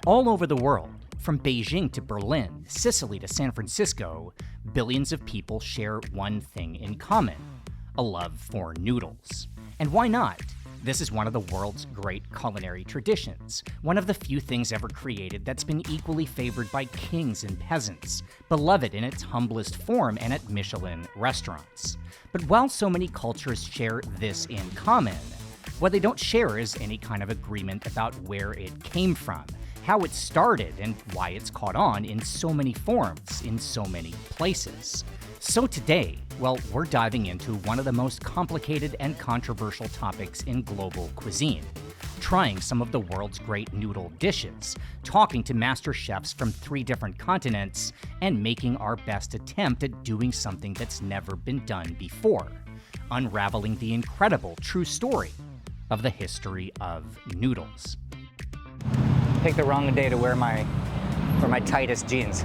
All over the world, from Beijing to Berlin, Sicily to San Francisco, billions of people share one thing in common: a love for noodles. And why not? This is one of the world's great culinary traditions, one of the few things ever created that's been equally favored by kings and peasants, beloved in its humblest form and at Michelin restaurants. But while so many cultures share this in common, what they don't share is any kind of agreement about where it came from, how it started, and why it's caught on in so many forms, in so many places. So today, well, we're diving into one of the most complicated and controversial topics in global cuisine, trying some of the world's great noodle dishes, talking to master chefs from 3 different continents, and making our best attempt at doing something that's never been done before, unraveling the incredible true story of the history of noodles. Picked the wrong day to wear my tightest jeans.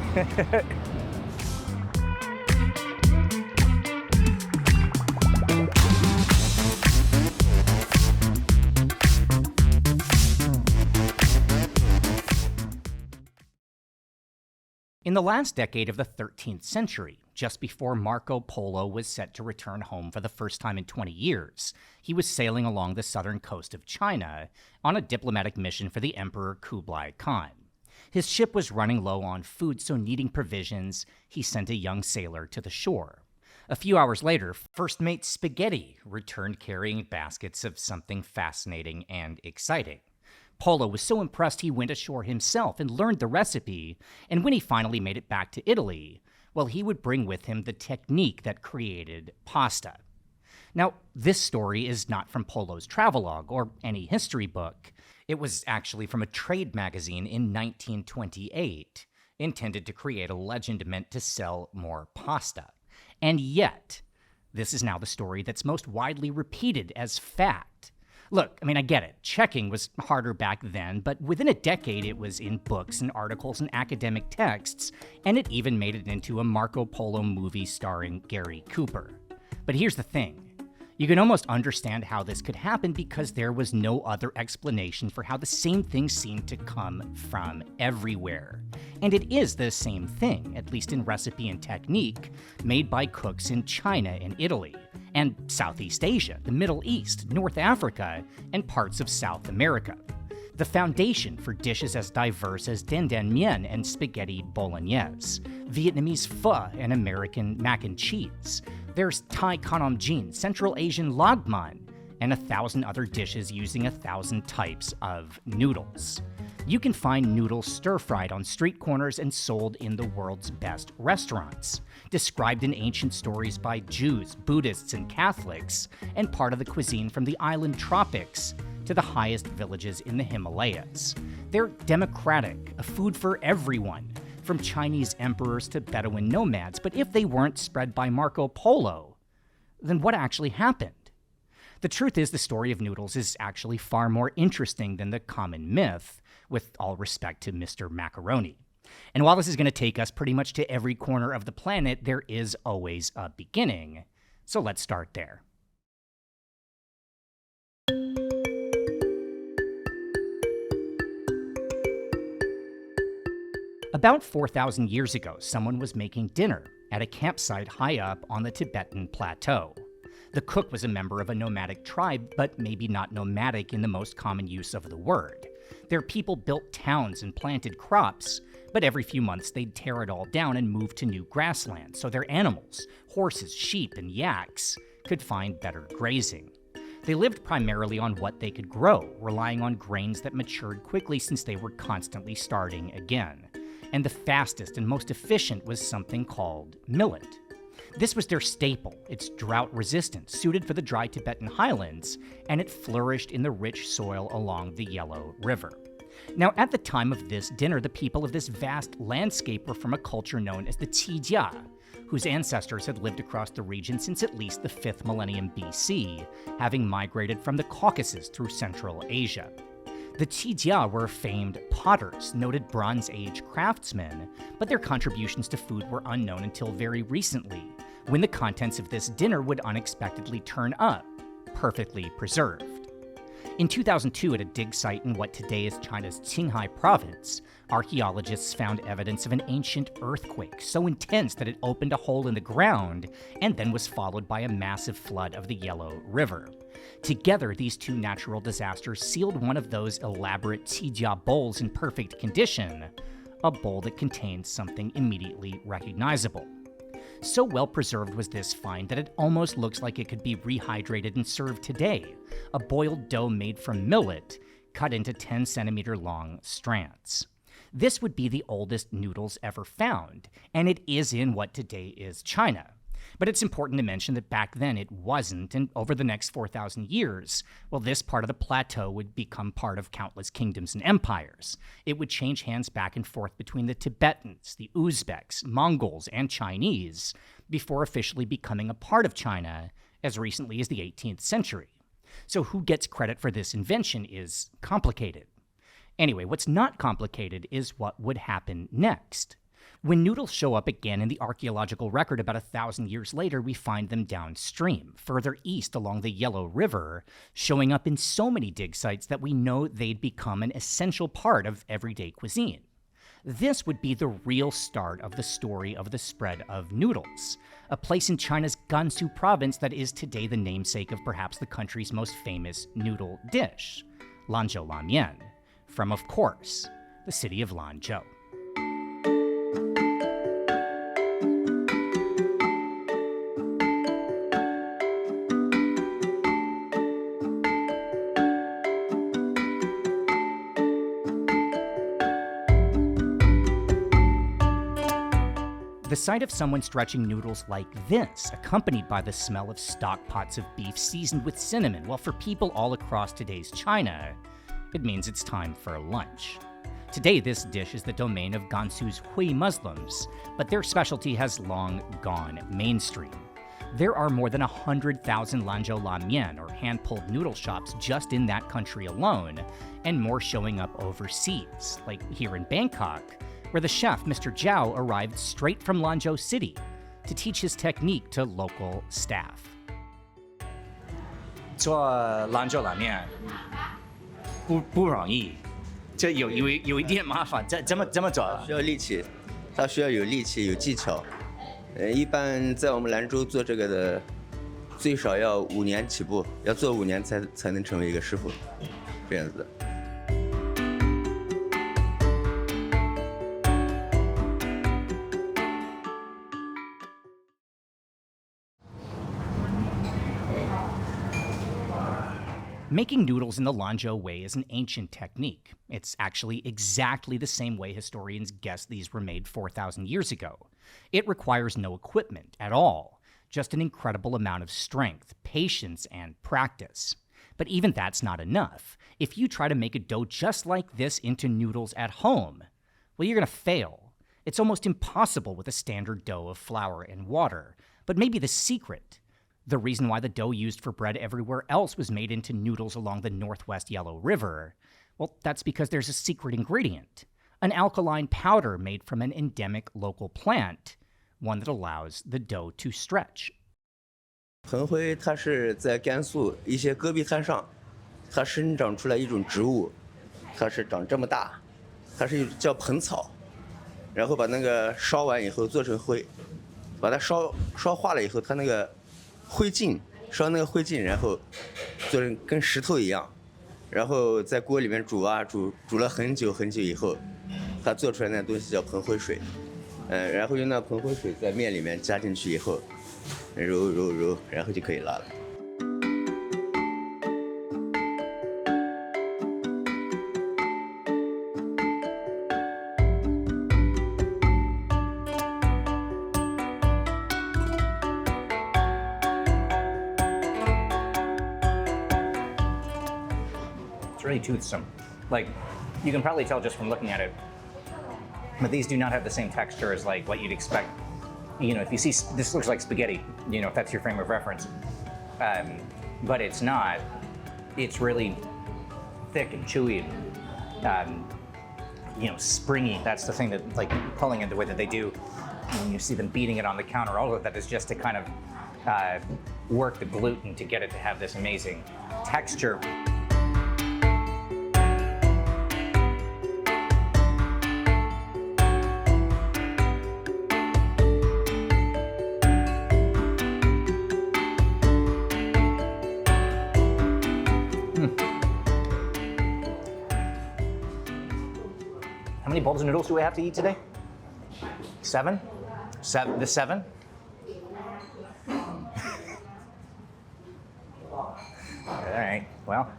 In the last decade of the 13th century, just before Marco Polo was set to return home for the first time in 20 years, he was sailing along the southern coast of China on a diplomatic mission for the Emperor Kublai Khan. His ship was running low on food, so needing provisions, he sent a young sailor to the shore. A few hours later, First Mate Spaghetti returned carrying baskets of something fascinating and exciting. Polo was so impressed he went ashore himself and learned the recipe, and when he finally made it back to Italy, well, he would bring with him the technique that created pasta. Now, this story is not from Polo's travelogue or any history book. It was actually from a trade magazine in 1928, intended to create a legend meant to sell more pasta. And yet, this is now the story that's most widely repeated as fact. Look, I get it. Checking was harder back then, but within a decade it was in books and articles and academic texts, and it even made it into a Marco Polo movie starring Gary Cooper. But here's the thing. You can almost understand how this could happen because there was no other explanation for how the same thing seemed to come from everywhere. And it is the same thing, at least in recipe and technique, made by cooks in China and Italy, and Southeast Asia, the Middle East, North Africa, and parts of South America. The foundation for dishes as diverse as Tibetan Thukpa and spaghetti bolognese, Vietnamese pho and American mac and cheese. There's Thai Khanom Jin, Central Asian lagman, and 1,000 other dishes using 1,000 types of noodles. You can find noodles stir-fried on street corners and sold in the world's best restaurants, described in ancient stories by Jews, Buddhists, and Catholics, and part of the cuisine from the island tropics to the highest villages in the Himalayas. They're democratic, a food for everyone, from Chinese emperors to Bedouin nomads, but if they weren't spread by Marco Polo, then what actually happened? The truth is, the story of noodles is actually far more interesting than the common myth, with all respect to Mr. Macaroni. And while this is going to take us pretty much to every corner of the planet, there is always a beginning. So let's start there. About 4,000 years ago, someone was making dinner at a campsite high up on the Tibetan plateau. The cook was a member of a nomadic tribe, but maybe not nomadic in the most common use of the word. Their people built towns and planted crops, but every few months they'd tear it all down and move to new grasslands so their animals, horses, sheep, and yaks, could find better grazing. They lived primarily on what they could grow, relying on grains that matured quickly since they were constantly starting again. And the fastest and most efficient was something called millet. This was their staple. It's drought-resistant, suited for the dry Tibetan highlands, and it flourished in the rich soil along the Yellow River. Now, at the time of this dinner, the people of this vast landscape were from a culture known as the Tijia, whose ancestors had lived across the region since at least the 5th millennium BC, having migrated from the Caucasus through Central Asia. The Tijia were famed potters, noted Bronze Age craftsmen, but their contributions to food were unknown until very recently, when the contents of this dinner would unexpectedly turn up, perfectly preserved. In 2002, at a dig site in what today is China's Qinghai province, archaeologists found evidence of an ancient earthquake so intense that it opened a hole in the ground and then was followed by a massive flood of the Yellow River. Together, these two natural disasters sealed one of those elaborate tijia bowls in perfect condition, a bowl that contained something immediately recognizable. So well preserved was this find that it almost looks like it could be rehydrated and served today, a boiled dough made from millet, cut into 10-centimeter long strands. This would be the oldest noodles ever found, and it is in what today is China. But it's important to mention that back then it wasn't, and over the next 4,000 years, well, this part of the plateau would become part of countless kingdoms and empires. It would change hands back and forth between the Tibetans, the Uzbeks, Mongols, and Chinese, before officially becoming a part of China as recently as the 18th century. So who gets credit for this invention is complicated. Anyway, what's not complicated is what would happen next. When noodles show up again in the archaeological record about 1,000 years later, we find them downstream, further east along the Yellow River, showing up in so many dig sites that we know they'd become an essential part of everyday cuisine. This would be the real start of the story of the spread of noodles, a place in China's Gansu province that is today the namesake of perhaps the country's most famous noodle dish, Lanzhou La Mian, from, of course, the city of Lanzhou. The sight of someone stretching noodles like this, accompanied by the smell of stock pots of beef seasoned with cinnamon, well, for people all across today's China, it means it's time for lunch. Today, this dish is the domain of Gansu's Hui Muslims, but their specialty has long gone mainstream. There are more than 100,000 Lanzhou La Mian, or hand-pulled noodle shops, just in that country alone, and more showing up overseas, like here in Bangkok, where the chef, Mr. Zhao, arrived straight from Lanzhou City to teach his technique to local staff. 做兰州拉面不容易，这有一点麻烦，怎么做？需要力气，它需要有力气、有技巧。一般在我们兰州做这个的，最少要5年起步，要做5年才能成为一个师傅，这样子的。Making noodles in the Lanzhou way is an ancient technique. It's actually exactly the same way historians guess these were made 4,000 years ago. It requires no equipment at all, just an incredible amount of strength, patience, and practice. But even that's not enough. If you try to make a dough just like this into noodles at home, well, you're going to fail. It's almost impossible with a standard dough of flour and water. But maybe the secret, the reason why the dough used for bread everywhere else was made into noodles along the northwest Yellow River, well, that's because there's a secret ingredient, an alkaline powder made from an endemic local plant, one that allows the dough to stretch. 蓬灰它是在甘肃一些戈壁滩上，它生长出来一种植物，它是长这么大，它是叫蓬草，然后把那个烧完以后做成灰，把它烧化了以后，它那个灰烬烧那个灰烬，然后做成跟石头一样，然后在锅里面煮了很久很久以后，它做出来那东西叫蓬灰水，然后用那蓬灰水在面里面加进去以后，揉，然后就可以拉了。Really toothsome. Like, you can probably tell just from looking at it, but these do not have the same texture as like what you'd expect. You know, if you see, this looks like spaghetti, you know, if that's your frame of reference. But it's not. It's really thick and chewy and, you know, springy. That's the thing that, like, pulling it the way that they do, when you see them beating it on the counter, all of that is just to kind of work the gluten to get it to have this amazing texture. How many bowls of noodles do we have to eat today? 7? The 7? All right, well,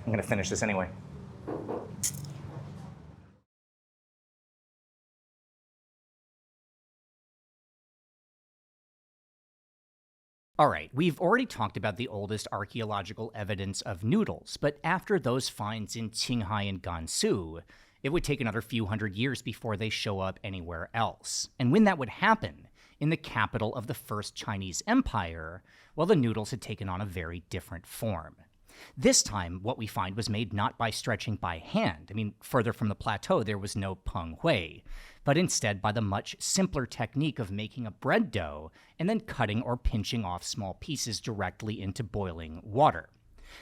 I'm gonna finish this anyway. All right, we've already talked about the oldest archaeological evidence of noodles, but after those finds in Qinghai and Gansu, it would take another few hundred years before they show up anywhere else. And when that would happen, in the capital of the First Chinese Empire, well, the noodles had taken on a very different form. This time, what we find was made not by stretching by hand. I mean, further from the plateau, there was no peng hui, but instead by the much simpler technique of making a bread dough and then cutting or pinching off small pieces directly into boiling water.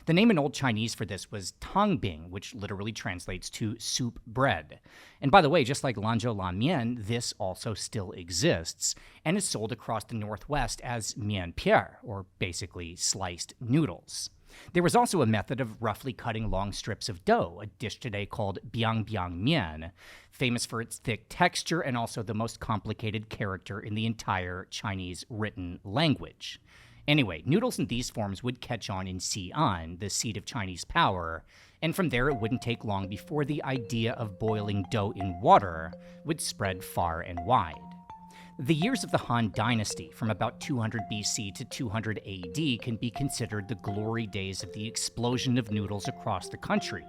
The name in Old Chinese for this was tangbing, which literally translates to soup bread. And by the way, just like Lanzhou La Mian, this also still exists and is sold across the Northwest as mian pierre, or basically sliced noodles. There was also a method of roughly cutting long strips of dough, a dish today called biang biang mian, famous for its thick texture and also the most complicated character in the entire Chinese written language. Anyway, noodles in these forms would catch on in Xi'an, the seat of Chinese power, and from there it wouldn't take long before the idea of boiling dough in water would spread far and wide. The years of the Han Dynasty, from about 200 BC to 200 AD, can be considered the glory days of the explosion of noodles across the country,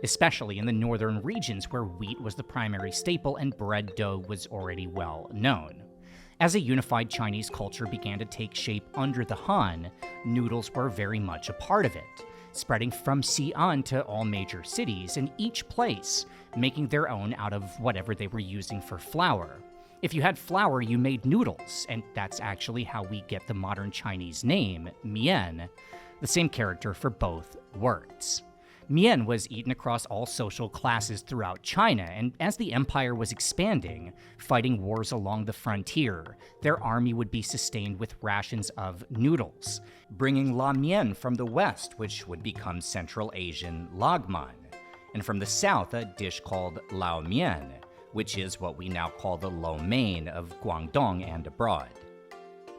especially in the northern regions where wheat was the primary staple and bread dough was already well known. As a unified Chinese culture began to take shape under the Han, noodles were very much a part of it, spreading from Xi'an to all major cities, and each place making their own out of whatever they were using for flour. If you had flour, you made noodles, and that's actually how we get the modern Chinese name, mian, the same character for both words. Mian was eaten across all social classes throughout China, and as the empire was expanding, fighting wars along the frontier, their army would be sustained with rations of noodles, bringing la mian from the west, which would become Central Asian lagman, and from the south, a dish called lao mian, which is what we now call the lo mein of Guangdong and abroad.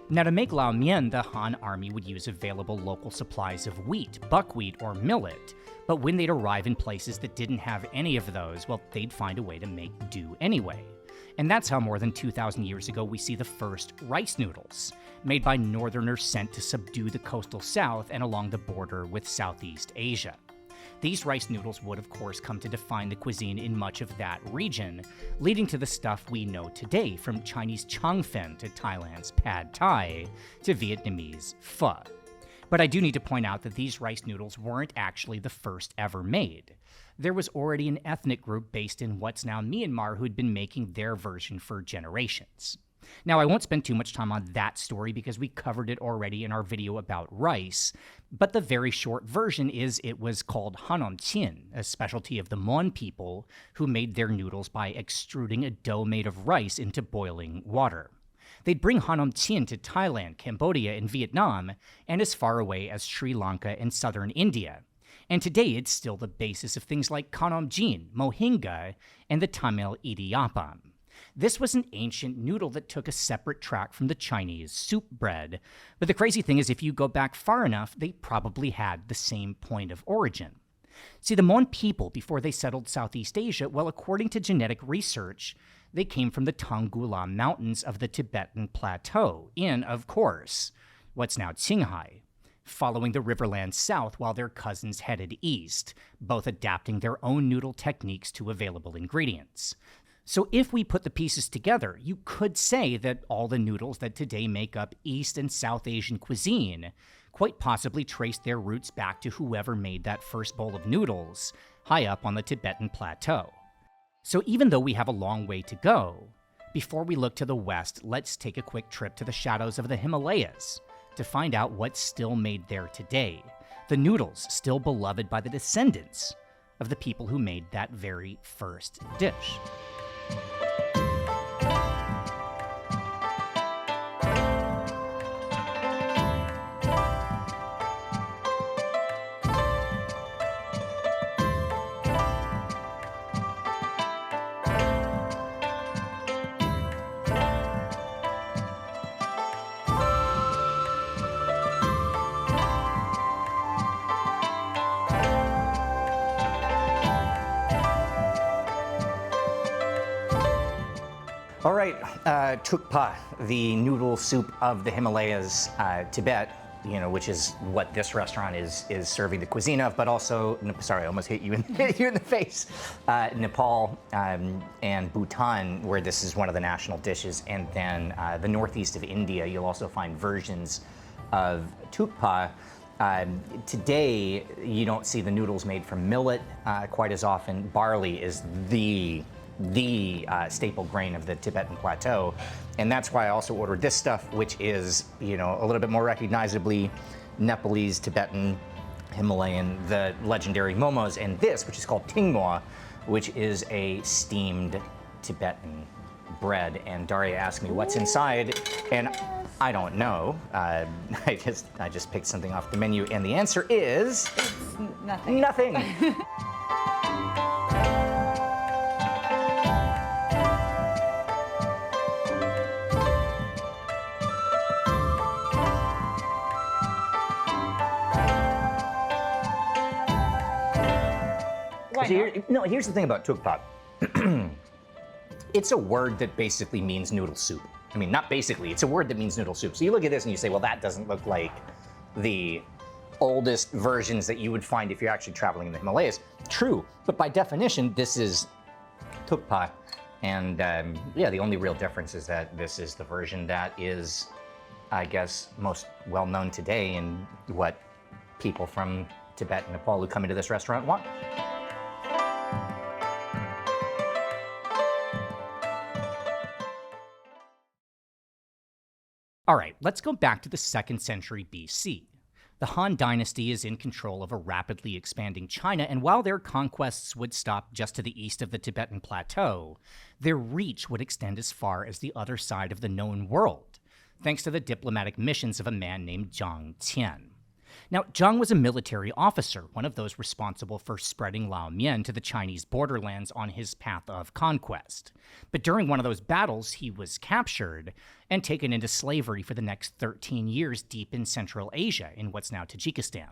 Now, to make lao mian, the Han army would use available local supplies of wheat, buckwheat, or millet, but when they'd arrive in places that didn't have any of those, well, they'd find a way to make do anyway. And that's how more than 2,000 years ago we see the first rice noodles, made by northerners sent to subdue the coastal south and along the border with Southeast Asia. These rice noodles would, of course, come to define the cuisine in much of that region, leading to the stuff we know today, from Chinese changfen to Thailand's pad thai to Vietnamese pho. But I do need to point out that these rice noodles weren't actually the first ever made. There was already an ethnic group based in what's now Myanmar who'd been making their version for generations. Now, I won't spend too much time on that story because we covered it already in our video about rice, but the very short version is it was called hanom chin, a specialty of the Mon people who made their noodles by extruding a dough made of rice into boiling water. They'd bring hanom chin to Thailand, Cambodia, and Vietnam, and as far away as Sri Lanka and southern India. And today it's still the basis of things like kanom jin, mohinga, and the Tamil idiyappam. This was an ancient noodle that took a separate track from the Chinese soup bread. But the crazy thing is, if you go back far enough, they probably had the same point of origin. See, the Mon people, before they settled Southeast Asia, well, according to genetic research, they came from the Tanggula Mountains of the Tibetan Plateau in, of course, what's now Qinghai, following the riverlands south while their cousins headed east, both adapting their own noodle techniques to available ingredients. So if we put the pieces together, you could say that all the noodles that today make up East and South Asian cuisine quite possibly trace their roots back to whoever made that first bowl of noodles high up on the Tibetan Plateau. So even though we have a long way to go, before we look to the west, let's take a quick trip to the shadows of the Himalayas to find out what's still made there today, the noodles still beloved by the descendants of the people who made that very first dish. All right, Thukpa, the noodle soup of the Himalayas, Tibet, which is what this restaurant is serving the cuisine of, but also, sorry, I almost hit you in the face, Nepal and Bhutan, where this is one of the national dishes, and then the northeast of India, you'll also find versions of Thukpa. Today, you don't see the noodles made from millet quite as often. Barley is the staple grain of the Tibetan plateau, and that's why I also ordered this stuff, which is a little bit more recognizably Nepalese, Tibetan, Himalayan, the legendary momos, and this, which is called tingmo, which is a steamed Tibetan bread. And Daria asked me what's inside, and I don't know. I just picked something off the menu, and the answer is It's nothing. nothing. Here's the thing about Thukpa. It's a word that basically means noodle soup. I mean, not basically, it's a word that means noodle soup. So you look at this and you say, well, that doesn't look like the oldest versions that you would find if you're actually traveling in the Himalayas. True, but by definition, this is Thukpa. And the only real difference is that this is the version that is, I guess, most well known today and what people from Tibet and Nepal who come into this restaurant want. All right, let's go back to the 2nd century BC. The Han Dynasty is in control of a rapidly expanding China, and while their conquests would stop just to the east of the Tibetan Plateau, their reach would extend as far as the other side of the known world, thanks to the diplomatic missions of a man named Zhang Qian. Now, Zhang was a military officer, one of those responsible for spreading La Mian to the Chinese borderlands on his path of conquest. But during one of those battles, he was captured and taken into slavery for the next 13 years deep in Central Asia, in what's now Tajikistan.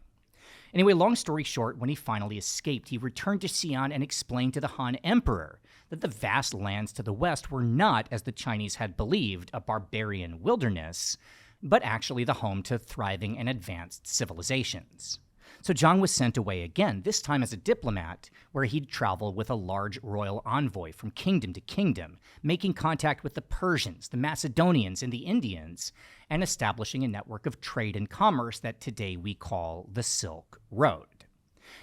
Anyway, long story short, when he finally escaped, he returned to Xi'an and explained to the Han Emperor that the vast lands to the west were not, as the Chinese had believed, a barbarian wilderness, but actually the home to thriving and advanced civilizations. So Zhang was sent away again, this time as a diplomat, where he'd travel with a large royal envoy from kingdom to kingdom, making contact with the Persians, the Macedonians, and the Indians, and establishing a network of trade and commerce that today we call the Silk Road.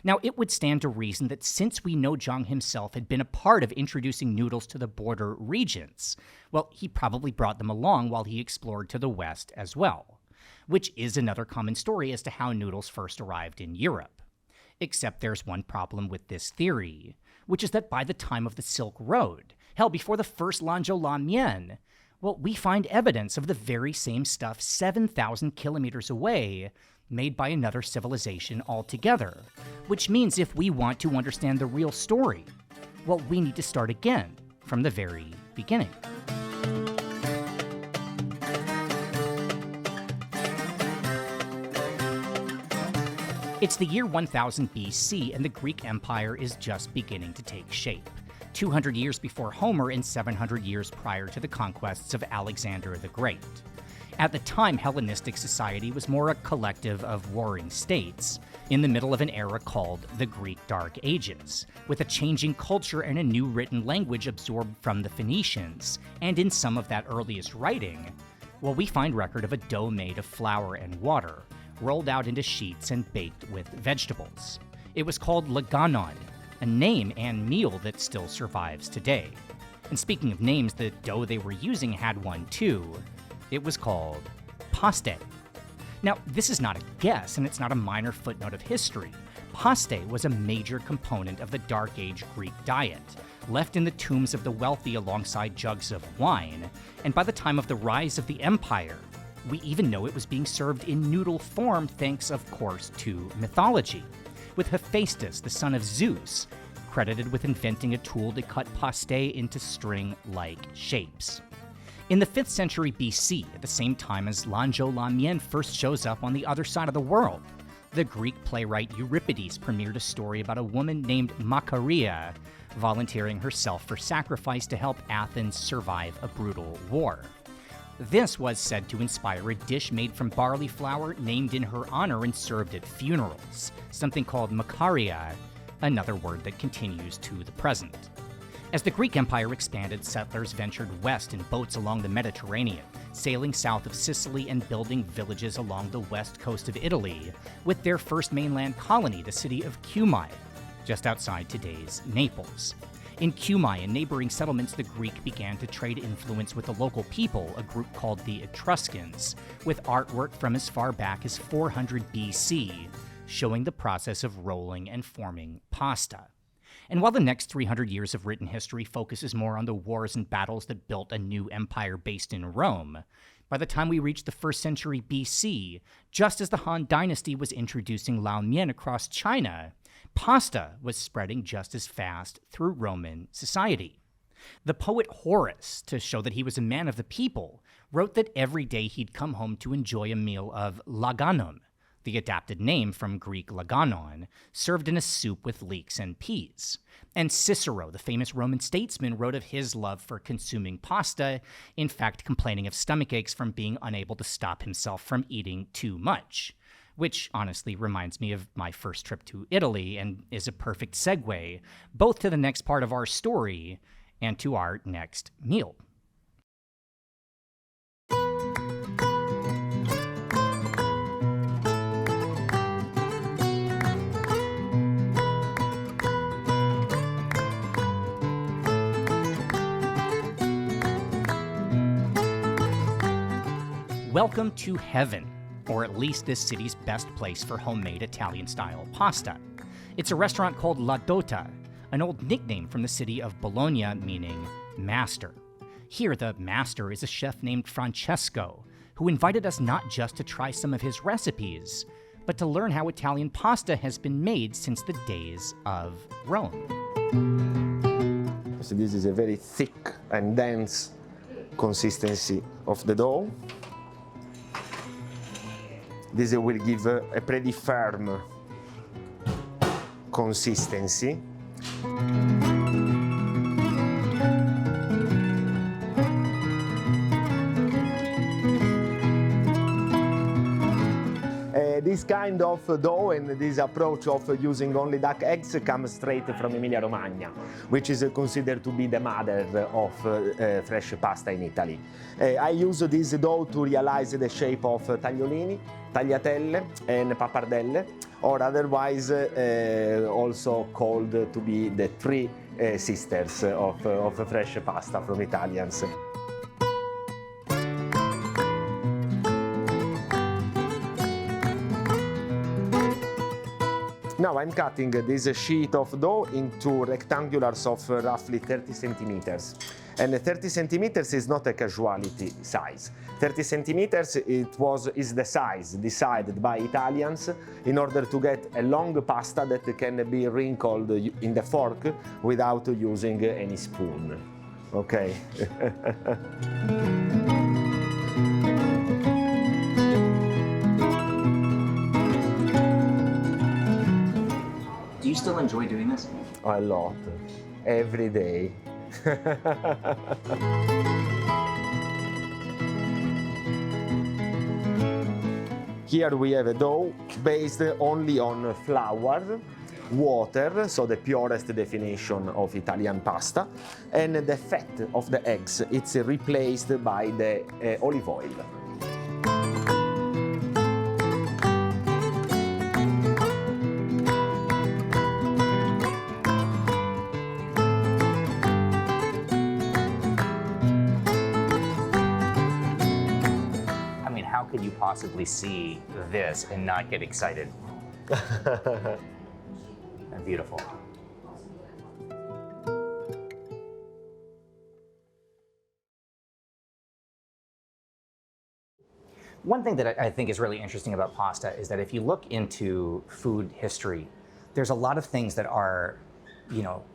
Now, it would stand to reason that since we know Zhang himself had been a part of introducing noodles to the border regions, well, he probably brought them along while he explored to the west as well, which is another common story as to how noodles first arrived in Europe. Except there's one problem with this theory, which is that by the time of the Silk Road, hell, before the first Lanzhou La Mian, well, we find evidence of the very same stuff 7,000 kilometers away, made by another civilization altogether. Which means if we want to understand the real story, well, we need to start again from the very beginning. It's the year 1000 BC, and the Greek Empire is just beginning to take shape. 200 years before Homer and 700 years prior to the conquests of Alexander the Great. At the time, Hellenistic society was more a collective of warring states in the middle of an era called the Greek Dark Ages, with a changing culture and a new written language absorbed from the Phoenicians. And in some of that earliest writing, well, we find record of a dough made of flour and water, rolled out into sheets and baked with vegetables. It was called laganon, a name and meal that still survives today. And speaking of names, the dough they were using had one too. It was called paste. Now, this is not a guess, and it's not a minor footnote of history. Paste was a major component of the Dark Age Greek diet, left in the tombs of the wealthy alongside jugs of wine, and by the time of the rise of the empire, we even know it was being served in noodle form thanks, of course, to mythology, with Hephaestus, the son of Zeus, credited with inventing a tool to cut paste into string-like shapes. In the 5th century BC, at the same time as Lanzhou La Mian first shows up on the other side of the world, The Greek playwright Euripides premiered a story about a woman named Macaria volunteering herself for sacrifice to help Athens survive a brutal war. This was said to inspire a dish made from barley flour named in her honor and served at funerals, something called Macaria, another word that continues to the present. As the Greek Empire expanded, settlers ventured west in boats along the Mediterranean, sailing south of Sicily and building villages along the west coast of Italy, with their first mainland colony, the city of Cumae, just outside today's Naples. In Cumae and neighboring settlements, the Greek began to trade influence with the local people, a group called the Etruscans, with artwork from as far back as 400 BC, showing the process of rolling and forming pasta. And while the next 300 years of written history focuses more on the wars and battles that built a new empire based in Rome, by the time we reach the 1st century BC, just as the Han Dynasty was introducing La Mian across China, pasta was spreading just as fast through Roman society. The poet Horace, to show that he was a man of the people, wrote that every day he'd come home to enjoy a meal of laganon, the adapted name from Greek laganon, served in a soup with leeks and peas. And Cicero, the famous Roman statesman, wrote of his love for consuming pasta, in fact complaining of stomach aches from being unable to stop himself from eating too much. Which honestly reminds me of my first trip to Italy and is a perfect segue, both to the next part of our story and to our next meal. Welcome to heaven, or at least this city's best place for homemade Italian-style pasta. It's a restaurant called La Dotta, an old nickname from the city of Bologna meaning master. Here, the master is a chef named Francesco, who invited us not just to try some of his recipes, but to learn how Italian pasta has been made since the days of Rome. So this is a very thick and dense consistency of the dough. This will give a pretty firm consistency. This kind of dough and this approach of using only duck eggs comes straight from Emilia-Romagna, which is considered to be the mother of fresh pasta in Italy. I use this dough to realize the shape of tagliolini, tagliatelle and pappardelle, or otherwise also called to be the three sisters of fresh pasta from Italians. Now I'm cutting this sheet of dough into rectangulars of roughly 30 centimeters. And 30 centimeters is not a casualty size. 30 centimeters is the size decided by Italians in order to get a long pasta that can be wrinkled in the fork without using any spoon. Okay. Do you still enjoy doing this? A lot. Every day. Here we have a dough based only on flour, water, so the purest definition of Italian pasta, and the fat of the eggs. It's replaced by the olive oil. How could you possibly see this and not get excited? Beautiful. One thing that I think is really interesting about pasta is that if you look into food history, there's a lot of things that are,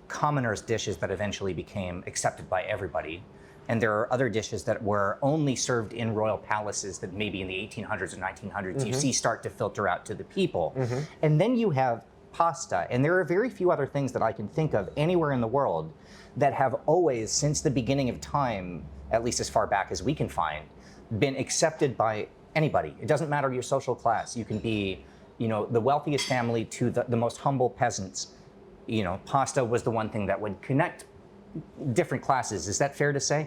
commoners dishes that eventually became accepted by everybody. And there are other dishes that were only served in royal palaces that maybe in the 1800s or 1900s you see start to filter out to the people. And then you have pasta, and there are very few other things that I can think of anywhere in the world that have always, since the beginning of time, at least as far back as we can find, been accepted by anybody. It doesn't matter your social class. You can be, the wealthiest family to the most humble peasants. Pasta was the one thing that would connect different classes. Is that fair to say?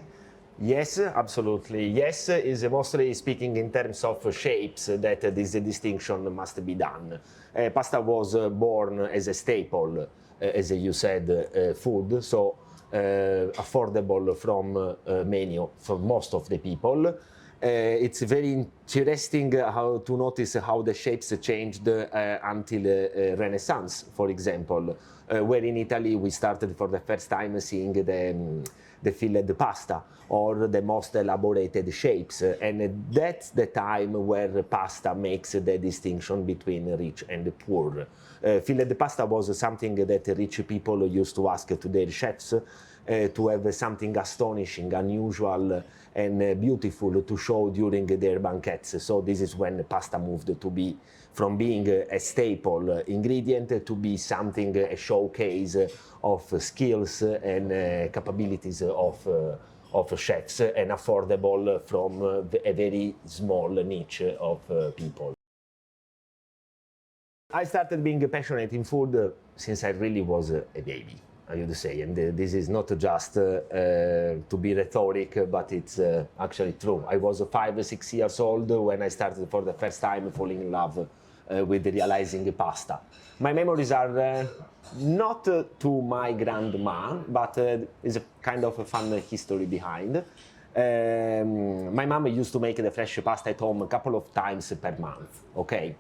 Yes, absolutely. Yes, is mostly speaking in terms of shapes that this distinction must be done. Pasta was born as a staple, as you said, food, so affordable from menu for most of the people. It's very interesting how to notice how the shapes changed until Renaissance, for example, where in Italy we started for the first time seeing the filled pasta or the most elaborated shapes, and that's the time where pasta makes the distinction between rich and poor. Filled pasta was something that rich people used to ask to their chefs to have something astonishing, unusual, and beautiful to show during their banquets. So this is when pasta moved to be from being a staple ingredient to be something, a showcase of skills and capabilities of chefs, and affordable from a very small niche of people. I started being passionate in food since I really was a baby, I would say, and this is not just to be rhetoric, but it's actually true. I was 5 or 6 years old when I started for the first time falling in love with realizing pasta. My memories are not to my grandma, but is a kind of a fun history behind. My mom used to make the fresh pasta at home a couple of times per month, okay?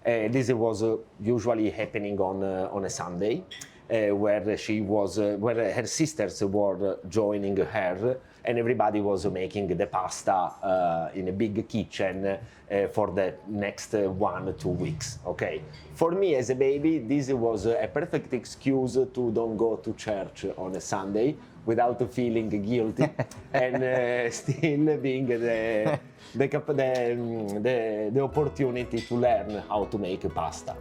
This was usually happening on a Sunday, where where her sisters were joining her, and everybody was making the pasta in a big kitchen for the next 1 or 2 weeks. Okay, for me as a baby, this was a perfect excuse to don't go to church on a Sunday without feeling guilty, and still being the opportunity to learn how to make pasta.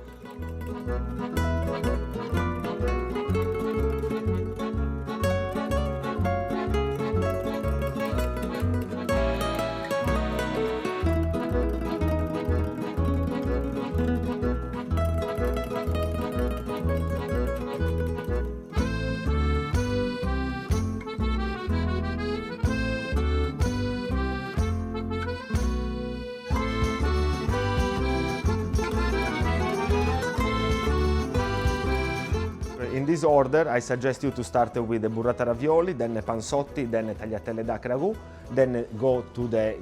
In this order, I suggest you to start with the burrata ravioli, then the panzotti, then the tagliatelle duck ragu, then go to the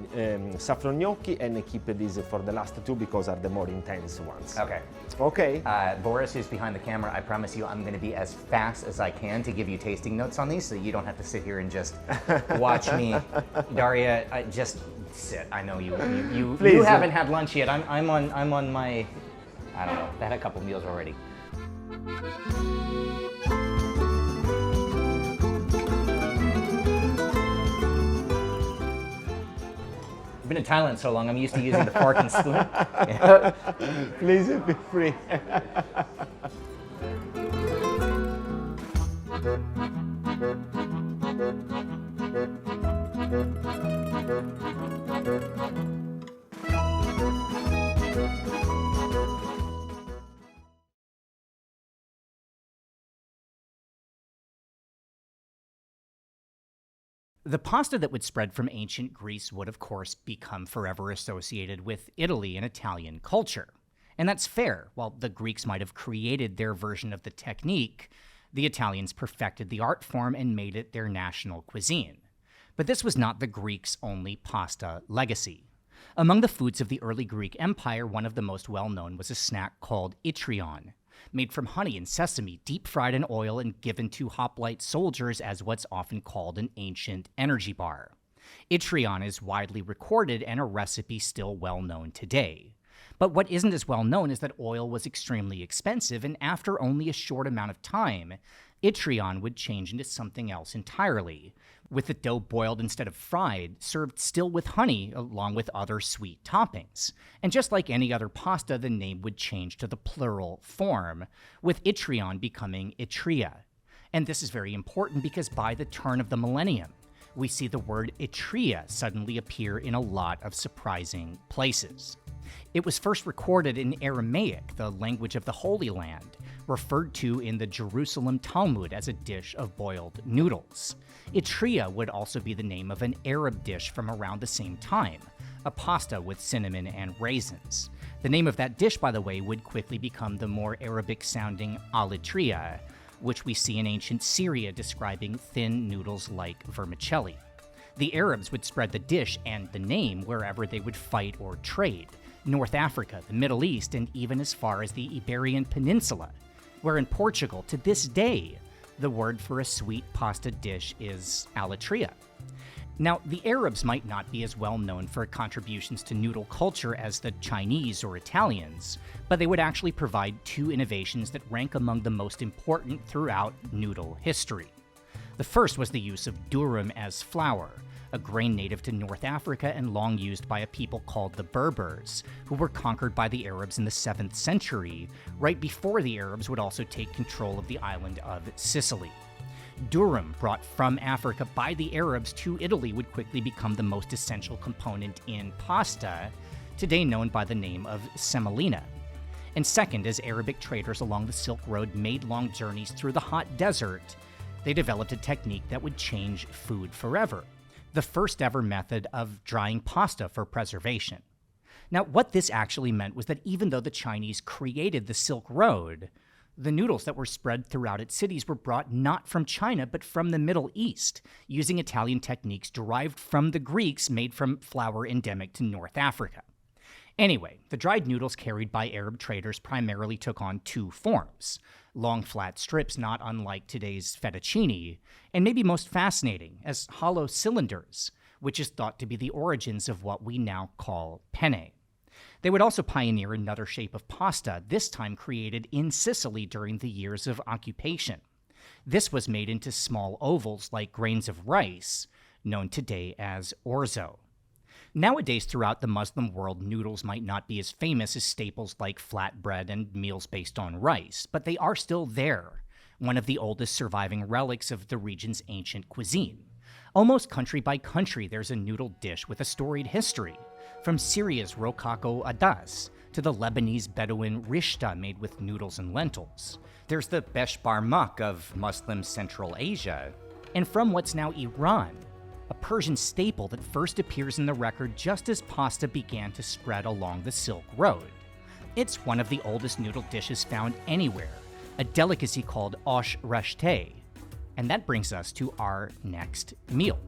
saffron gnocchi, and keep these for the last 2 because are the more intense ones. Okay. Okay. Boris, who's behind the camera, I promise you I'm going to be as fast as I can to give you tasting notes on these so you don't have to sit here and just watch me. Daria, just sit. I know you haven't had lunch yet. I'm on my, I don't know, I had a couple meals already. I've been in Thailand so long, I'm used to using the fork and spoon. Yeah. Please feel free. The pasta that would spread from ancient Greece would, of course, become forever associated with Italy and Italian culture. And that's fair. While the Greeks might have created their version of the technique, the Italians perfected the art form and made it their national cuisine. But this was not the Greeks' only pasta legacy. Among the foods of the early Greek Empire, one of the most well-known was a snack called itrion, made from honey and sesame, deep-fried in oil and given to hoplite soldiers as what's often called an ancient energy bar. Itrion is widely recorded and a recipe still well-known today. But what isn't as well known is that oil was extremely expensive, and after only a short amount of time, Itrion would change into something else entirely, with the dough boiled instead of fried, served still with honey along with other sweet toppings. And just like any other pasta, the name would change to the plural form, with Itrion becoming Itria. And this is very important because by the turn of the millennium, we see the word Itria suddenly appear in a lot of surprising places. It was first recorded in Aramaic, the language of the Holy Land, referred to in the Jerusalem Talmud as a dish of boiled noodles. Itria would also be the name of an Arab dish from around the same time, a pasta with cinnamon and raisins. The name of that dish, by the way, would quickly become the more Arabic-sounding alitria, which we see in ancient Syria describing thin noodles like vermicelli. The Arabs would spread the dish and the name wherever they would fight or trade, North Africa, the Middle East, and even as far as the Iberian Peninsula, where in Portugal, to this day, the word for a sweet pasta dish is alatria. Now, the Arabs might not be as well known for contributions to noodle culture as the Chinese or Italians, but they would actually provide two innovations that rank among the most important throughout noodle history. The first was the use of durum as flour, a grain native to North Africa and long used by a people called the Berbers, who were conquered by the Arabs in the 7th century, right before the Arabs would also take control of the island of Sicily. Durum, brought from Africa by the Arabs to Italy, would quickly become the most essential component in pasta, today known by the name of semolina. And second, as Arabic traders along the Silk Road made long journeys through the hot desert, they developed a technique that would change food forever: the first ever method of drying pasta for preservation. Now, what this actually meant was that even though the Chinese created the Silk Road, the noodles that were spread throughout its cities were brought not from China, but from the Middle East, using Italian techniques derived from the Greeks made from flour endemic to North Africa. Anyway, the dried noodles carried by Arab traders primarily took on two forms: long flat strips not unlike today's fettuccine, and maybe most fascinating, as hollow cylinders, which is thought to be the origins of what we now call penne. They would also pioneer another shape of pasta, this time created in Sicily during the years of occupation. This was made into small ovals like grains of rice, known today as orzo. Nowadays, throughout the Muslim world, noodles might not be as famous as staples like flatbread and meals based on rice, but they are still there, one of the oldest surviving relics of the region's ancient cuisine. Almost country by country, there's a noodle dish with a storied history, from Syria's rococo adas to the Lebanese Bedouin rishta made with noodles and lentils. There's the besh barmak of Muslim Central Asia, and from what's now Iran, a Persian staple that first appears in the record just as pasta began to spread along the Silk Road. It's one of the oldest noodle dishes found anywhere, a delicacy called osh rashte. And that brings us to our next meal.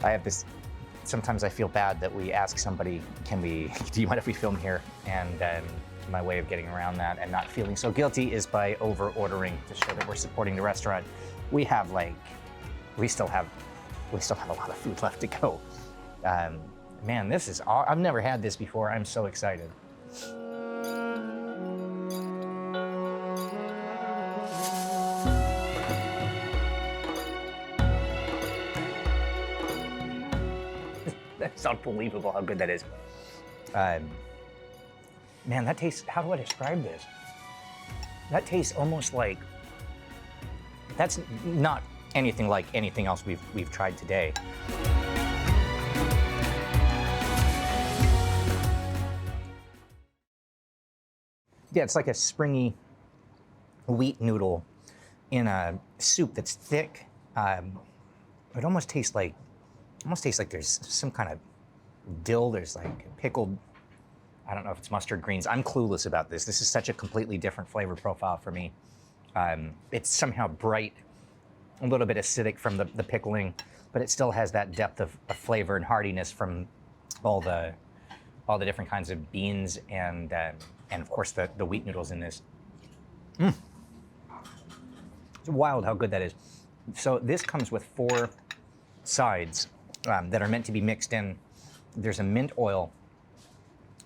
I have this, sometimes I feel bad that we ask somebody, do you mind if we film here? And my way of getting around that and not feeling so guilty is by over-ordering to show that we're supporting the restaurant. We still have a lot of food left to go. Man, this is, I've never had this before. I'm so excited. That's unbelievable how good that is. Man, that tastes, how do I describe this? That tastes almost like, that's not anything like anything else we've tried today. Yeah, it's like a springy wheat noodle in a soup that's thick. It almost tastes like there's some kind of dill. There's like pickled, I don't know if it's mustard greens. I'm clueless about this. This is such a completely different flavor profile for me. It's somehow bright, a little bit acidic from the pickling, but it still has that depth of flavor and heartiness from all the different kinds of beans and And of course, the wheat noodles in this. It's wild how good that is. So this comes with 4 sides that are meant to be mixed in. There's a mint oil,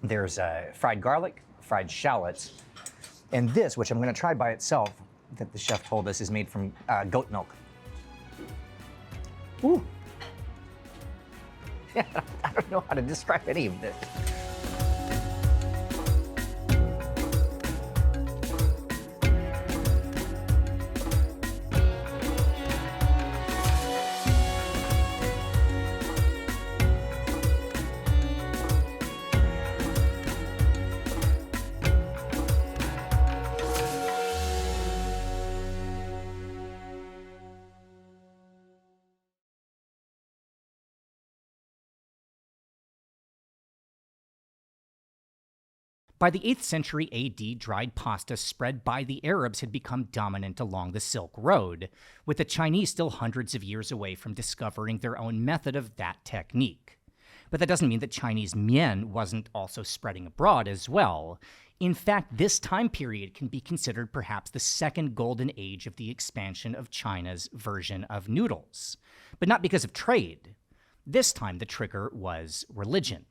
there's fried garlic, fried shallots, and this, which I'm going to try by itself, that the chef told us is made from goat milk. Ooh. Yeah, I don't know how to describe any of this. By the 8th century AD, dried pasta spread by the Arabs had become dominant along the Silk Road, with the Chinese still hundreds of years away from discovering their own method of that technique. But that doesn't mean that Chinese mian wasn't also spreading abroad as well. In fact, this time period can be considered perhaps the second golden age of the expansion of China's version of noodles. But not because of trade. This time the trigger was religion.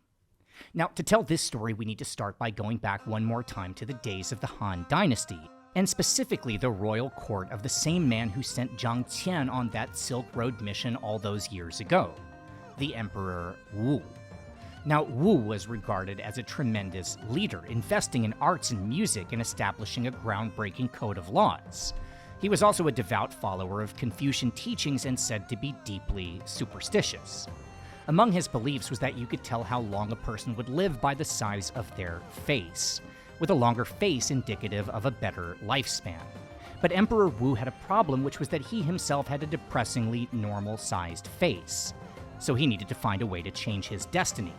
Now, to tell this story, we need to start by going back one more time to the days of the Han Dynasty, and specifically the royal court of the same man who sent Zhang Qian on that Silk Road mission all those years ago, the Emperor Wu. Now, Wu was regarded as a tremendous leader, investing in arts and music and establishing a groundbreaking code of laws. He was also a devout follower of Confucian teachings and said to be deeply superstitious. Among his beliefs was that you could tell how long a person would live by the size of their face, with a longer face indicative of a better lifespan. But Emperor Wu had a problem, which was that he himself had a depressingly normal-sized face, so he needed to find a way to change his destiny.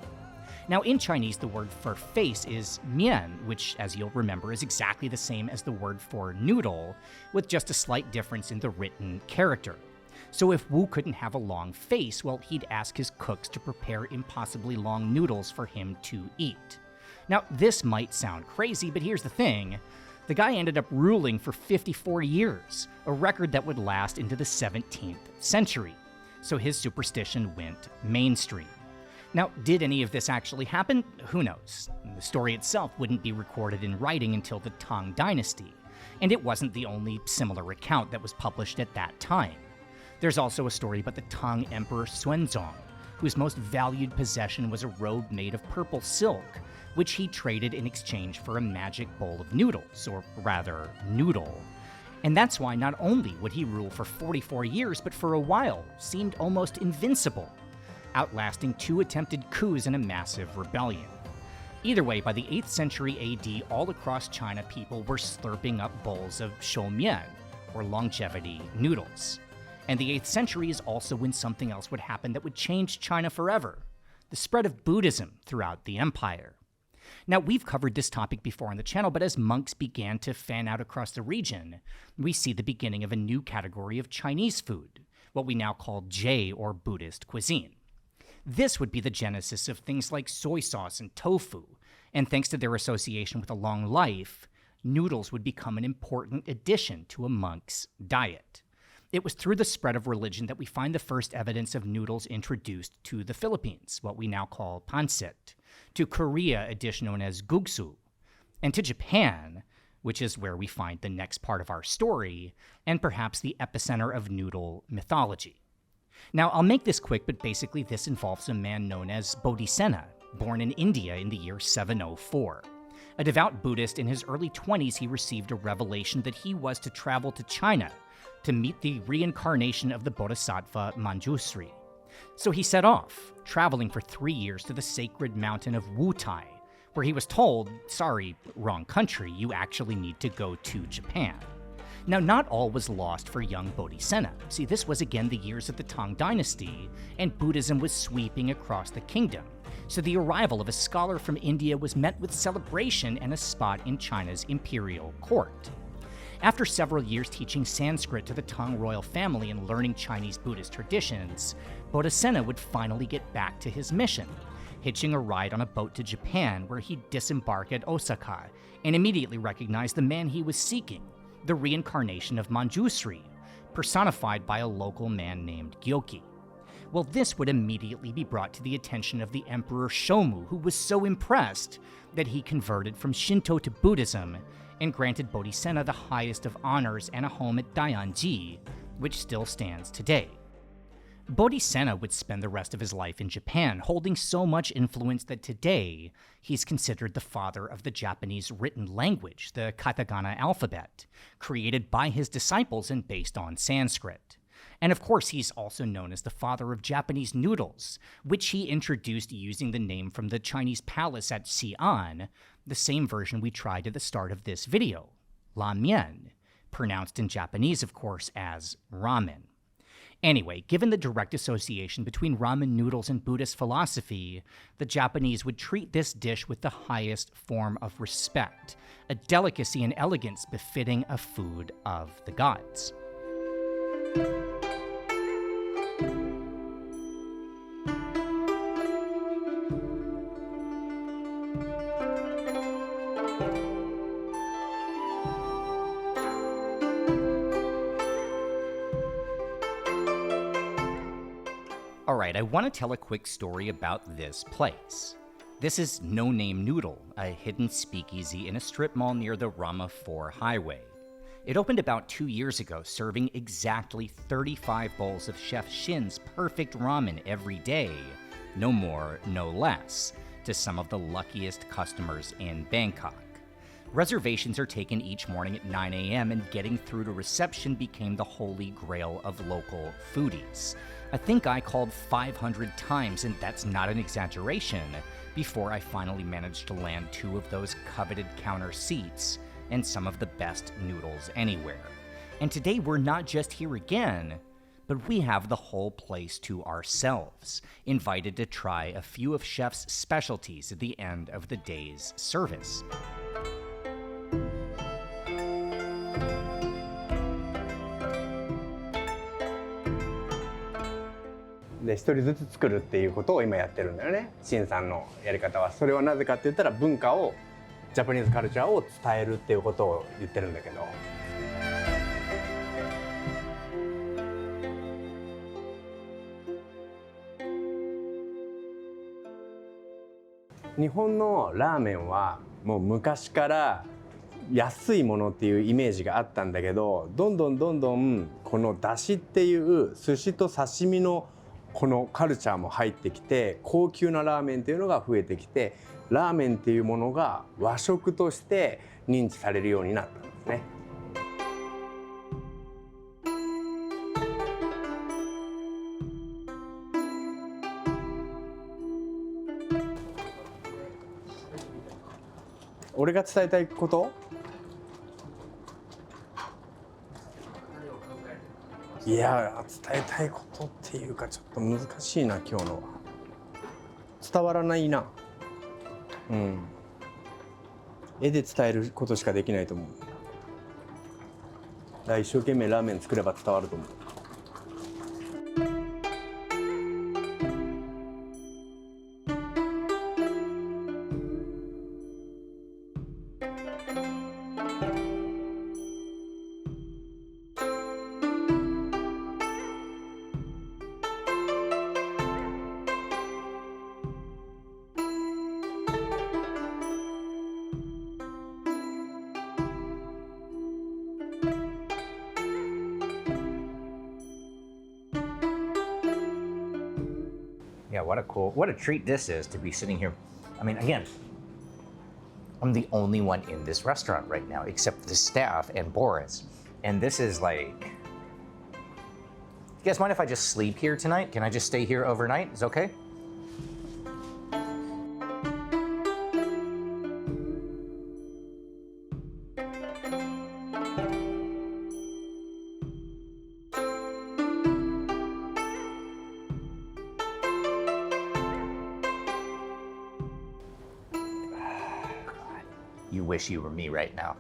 Now, in Chinese, the word for face is mian, which, as you'll remember, is exactly the same as the word for noodle, with just a slight difference in the written character. So if Wu couldn't have a long face, well, he'd ask his cooks to prepare impossibly long noodles for him to eat. Now, this might sound crazy, but here's the thing. The guy ended up ruling for 54 years, a record that would last into the 17th century. So his superstition went mainstream. Now, did any of this actually happen? Who knows? The story itself wouldn't be recorded in writing until the Tang Dynasty, and it wasn't the only similar account that was published at that time. There's also a story about the Tang Emperor Xuanzong, whose most valued possession was a robe made of purple silk, which he traded in exchange for a magic bowl of noodles, or rather, noodle. And that's why not only would he rule for 44 years, but for a while seemed almost invincible, outlasting 2 attempted coups and a massive rebellion. Either way, by the 8th century AD, all across China, people were slurping up bowls of shoumian, or longevity noodles. And the 8th century is also when something else would happen that would change China forever: the spread of Buddhism throughout the empire. Now, we've covered this topic before on the channel, but as monks began to fan out across the region, we see the beginning of a new category of Chinese food, what we now call Jie, or Buddhist cuisine. This would be the genesis of things like soy sauce and tofu, and thanks to their association with a long life, noodles would become an important addition to a monk's diet. It was through the spread of religion that we find the first evidence of noodles introduced to the Philippines, what we now call pancit, to Korea, a dish known as gugsu, and to Japan, which is where we find the next part of our story, and perhaps the epicenter of noodle mythology. Now, I'll make this quick, but basically this involves a man known as Bodhisattva, born in India in the year 704. A devout Buddhist, in his early 20s, he received a revelation that he was to travel to China to meet the reincarnation of the Bodhisattva Manjusri. So he set off, traveling for 3 years to the sacred mountain of Wutai, where he was told, sorry, wrong country, you actually need to go to Japan. Now, not all was lost for young Bodhisattva. See, this was again the years of the Tang Dynasty, and Buddhism was sweeping across the kingdom. So the arrival of a scholar from India was met with celebration and a spot in China's imperial court. After several years teaching Sanskrit to the Tang royal family and learning Chinese Buddhist traditions, Bodhisattva would finally get back to his mission. hitching a ride on a boat to Japan where he disembarked at Osaka and immediately recognized the man he was seeking, the reincarnation of Manjusri, personified by a local man named Gyoki. Well, this would immediately be brought to the attention of the Emperor Shomu, who was so impressed that he converted from Shinto to Buddhism and granted Bodhisenna the highest of honors and a home at Daianji, which still stands today. Bodhisenna would spend the rest of his life in Japan, holding so much influence that today he's considered the father of the Japanese written language, the katakana alphabet, created by his disciples and based on Sanskrit. And of course, he's also known as the father of Japanese noodles, which he introduced using the name from the Chinese palace at Xi'an, the same version we tried at the start of this video, La Mian, pronounced in Japanese, of course, as ramen. Anyway, given the direct association between ramen noodles and Buddhist philosophy, the Japanese would treat this dish with the highest form of respect, a delicacy and elegance befitting a food of the gods. Alright, I want to tell a quick story about this place. This is No Name Noodle, a hidden speakeasy in a strip mall near the Rama 4 highway. It opened about 2 years ago, serving exactly 35 bowls of Chef Shin's perfect ramen every day, no more, no less, to some of the luckiest customers in Bangkok. Reservations are taken each morning at 9 a.m., and getting through to reception became the holy grail of local foodies. I think I called 500 times, and that's not an exaggeration, before I finally managed to land 2 of those coveted counter seats and some of the best noodles anywhere. And today we're not just here again, but we have the whole place to ourselves, invited to try a few of Chef's specialties at the end of the day's service.で一人ずつ作るっていうことを今やってるんだよね、シンさんのやり方は。それはなぜかって言ったら、文化を、ジャパニーズカルチャーを伝えるっていうことを言ってるんだけど。日本のラーメンはもう昔から安いものっていうイメージがあったんだけど、どんどんこの出汁っていう寿司と刺身のこのカルチャーも入ってきて、高級なラーメンっていうのが増えてきて、ラーメンっていうものが和食として認知されるようになったんですね。俺が伝えたいこと？いや、伝えたいことっていうかちょっと難しいな、今日のは。伝わらないな。うん。絵で伝えることしかできないと思う。だから一生懸命ラーメン作れば伝わると思う。Yeah, what a treat this is to be sitting here. I mean, again, I'm the only one in this restaurant right now, except the staff and Boris. And this is like, you guys mind if I just sleep here tonight? Can I just stay here overnight? Is it okay? You wish you were me right now.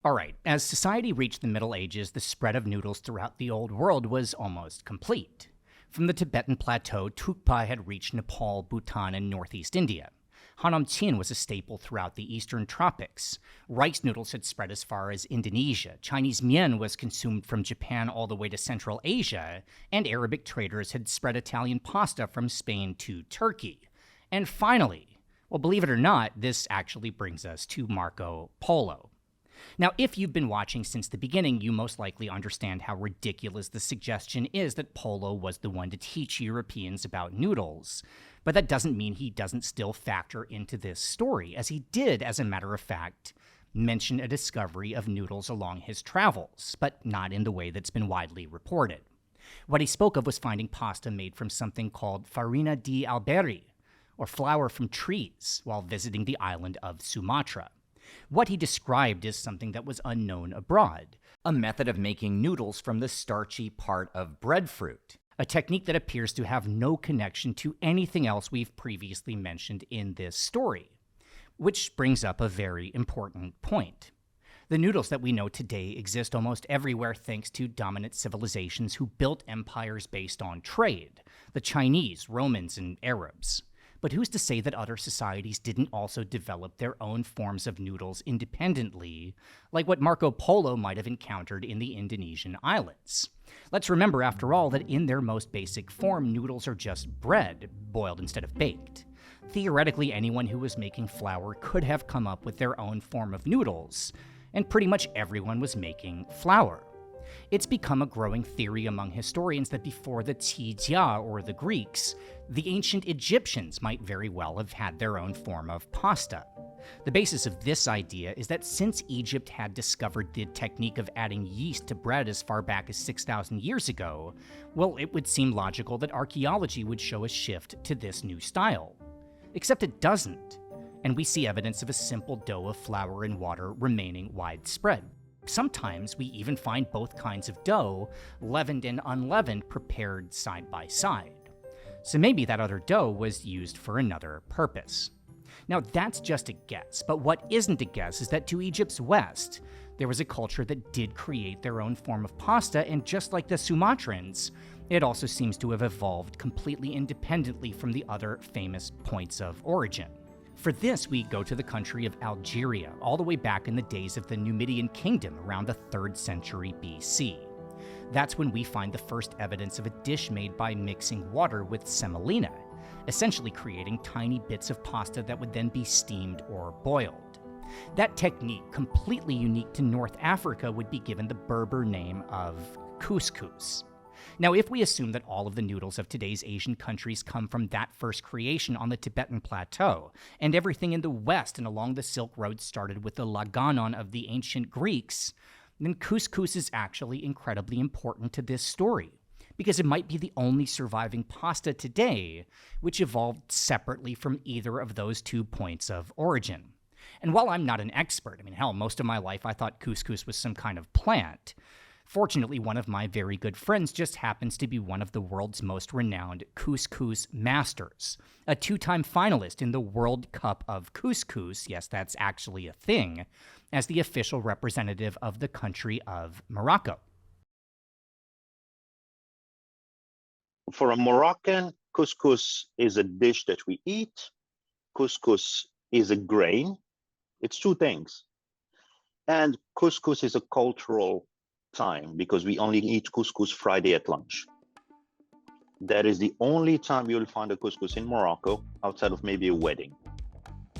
All right, as society reached the Middle Ages, the spread of noodles throughout the Old World was almost complete. From the Tibetan plateau, Thukpa had reached Nepal, Bhutan, and northeast India. Hanam Chin was a staple throughout the eastern tropics. Rice noodles had spread as far as Indonesia. Chinese mian was consumed from Japan all the way to Central Asia, and Arabic traders had spread Italian pasta from Spain to Turkey. And finally, well, believe it or not, this actually brings us to Marco Polo. Now, if you've been watching since the beginning, you most likely understand how ridiculous the suggestion is that Polo was the one to teach Europeans about noodles. But that doesn't mean he doesn't still factor into this story, as he did, as a matter of fact, mention a discovery of noodles along his travels, but not in the way that's been widely reported. What he spoke of was finding pasta made from something called farina di alberi, or flour from trees, while visiting the island of Sumatra. What he described is something that was unknown abroad, a method of making noodles from the starchy part of breadfruit, a technique that appears to have no connection to anything else we've previously mentioned in this story. Which brings up a very important point. The noodles that we know today exist almost everywhere thanks to dominant civilizations who built empires based on trade, the Chinese, Romans, and Arabs. But who's to say that other societies didn't also develop their own forms of noodles independently, like what Marco Polo might have encountered in the Indonesian islands? Let's remember, after all, that in their most basic form, noodles are just bread, boiled instead of baked. Theoretically, anyone who was making flour could have come up with their own form of noodles, and pretty much everyone was making flour. It's become a growing theory among historians that before the Qijia, or the Greeks, the ancient Egyptians might very well have had their own form of pasta. The basis of this idea is that since Egypt had discovered the technique of adding yeast to bread as far back as 6,000 years ago, well, it would seem logical that archaeology would show a shift to this new style. Except it doesn't, and we see evidence of a simple dough of flour and water remaining widespread. Sometimes we even find both kinds of dough, leavened and unleavened, prepared side by side. So maybe that other dough was used for another purpose. Now that's just a guess, but what isn't a guess is that to Egypt's west, there was a culture that did create their own form of pasta, and just like the Sumatrans, it also seems to have evolved completely independently from the other famous points of origin. For this, we go to the country of Algeria, all the way back in the days of the Numidian kingdom around the 3rd century BC. That's when we find the first evidence of a dish made by mixing water with semolina, essentially creating tiny bits of pasta that would then be steamed or boiled. That technique, completely unique to North Africa, would be given the Berber name of couscous. Now, if we assume that all of the noodles of today's Asian countries come from that first creation on the Tibetan plateau, and everything in the West and along the Silk Road started with the laganon of the ancient Greeks, then couscous is actually incredibly important to this story, because it might be the only surviving pasta today which evolved separately from either of those two points of origin. And while I'm not an expert, most of my life I thought couscous was some kind of plant. Fortunately, one of my very good friends just happens to be one of the world's most renowned couscous masters, a 2-time finalist in the World Cup of Couscous, yes, that's actually a thing, as the official representative of the country of Morocco. For a Moroccan, couscous is a dish that we eat. Couscous is a grain. It's two things. And couscous is a cultural time because we only eat couscous Friday at lunch. That is the only time you'll find a couscous in Morocco outside of maybe a wedding.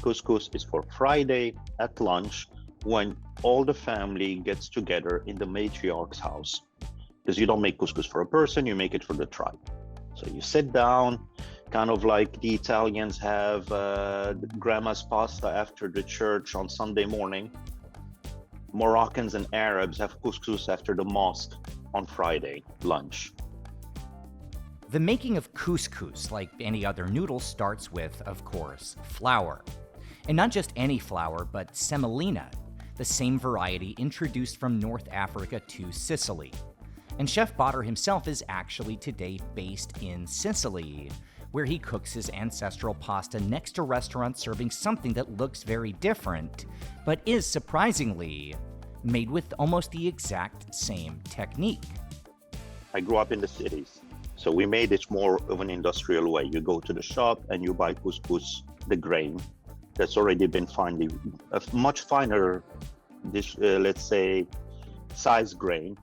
Couscous is for Friday at lunch when all the family gets together in the matriarch's house. Because you don't make couscous for a person, you make it for the tribe. So you sit down, kind of like the Italians have grandma's pasta after the church on Sunday morning. Moroccans and Arabs have couscous after the mosque on Friday lunch. The making of couscous, like any other noodle, starts with, of course, flour. And not just any flour, but semolina, the same variety introduced from North Africa to Sicily. And Chef Bader himself is actually today based in Sicily, where he cooks his ancestral pasta next to restaurants serving something that looks very different, but is surprisingly made with almost the exact same technique. I grew up in the cities, so we made it more of an industrial way. You go to the shop and you buy couscous, the grain that's already been finely, a much finer dish, let's say, size grain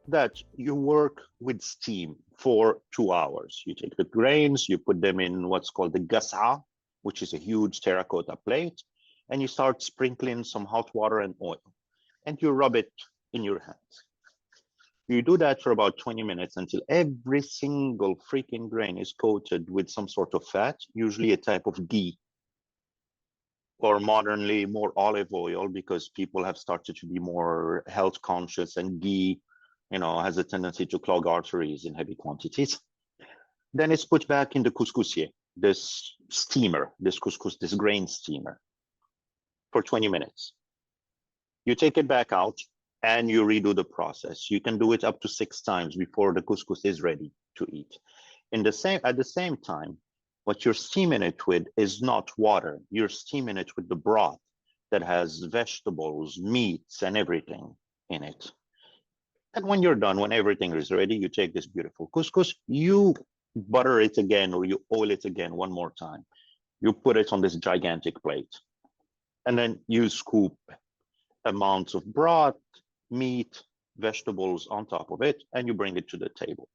that you work with steam for 2 hours. You take the grains, you put them in what's called the gasa, which is a huge terracotta plate, and you start sprinkling some hot water and oil, and you rub it in your hands. You do that for about 20 minutes until every single freaking grain is coated with some sort of fat, usually a type of ghee, or modernly more olive oil, because people have started to be more health conscious, and ghee, has a tendency to clog arteries in heavy quantities. Then it's put back in the couscousier, this steamer, this couscous, this grain steamer, for 20 minutes. You take it back out and you redo the process. You can do it up to 6 times before the couscous is ready to eat. At the same time, what you're steaming it with is not water. You're steaming it with the broth that has vegetables, meats, and everything in it. And when you're done, when everything is ready, you take this beautiful couscous, you butter it again, or you oil it again one more time. You put it on this gigantic plate. And then you scoop amounts of broth, meat, vegetables on top of it, and you bring it to the table.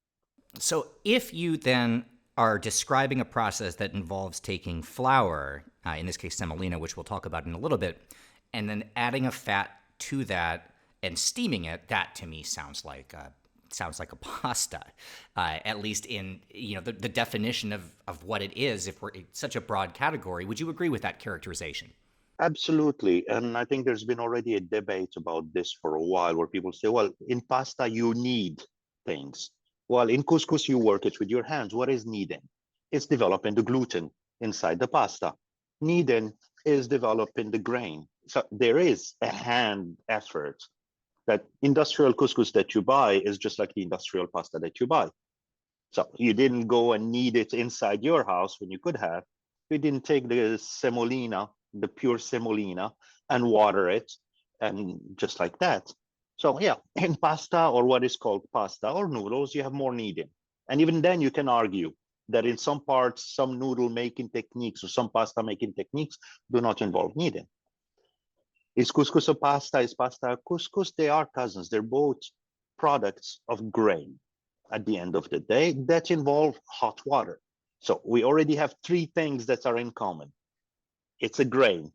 So if you then are describing a process that involves taking flour, in this case semolina, which we'll talk about in a little bit, and then adding a fat to that and steaming it, that to me sounds like a pasta, at least in the definition of what it is. If we're in such a broad category, would you agree with that characterization? Absolutely. And I think there's been already a debate about this for a while, where people say, well, in pasta, you knead things. Well, in couscous, you work it with your hands. What is kneading? It's developing the gluten inside the pasta. Kneading is developing the grain. So there is a hand effort. That industrial couscous that you buy is just like the industrial pasta that you buy. So you didn't go and knead it inside your house when you could have. You didn't take the semolina, the pure semolina, and water it, and just like that. So yeah, in pasta, or what is called pasta or noodles, you have more kneading. And even then you can argue that in some parts, some noodle making techniques or some pasta making techniques do not involve kneading. Is couscous a pasta? Is pasta a couscous? They are cousins. They're both products of grain at the end of the day that involve hot water. So we already have 3 things that are in common. It's a grain.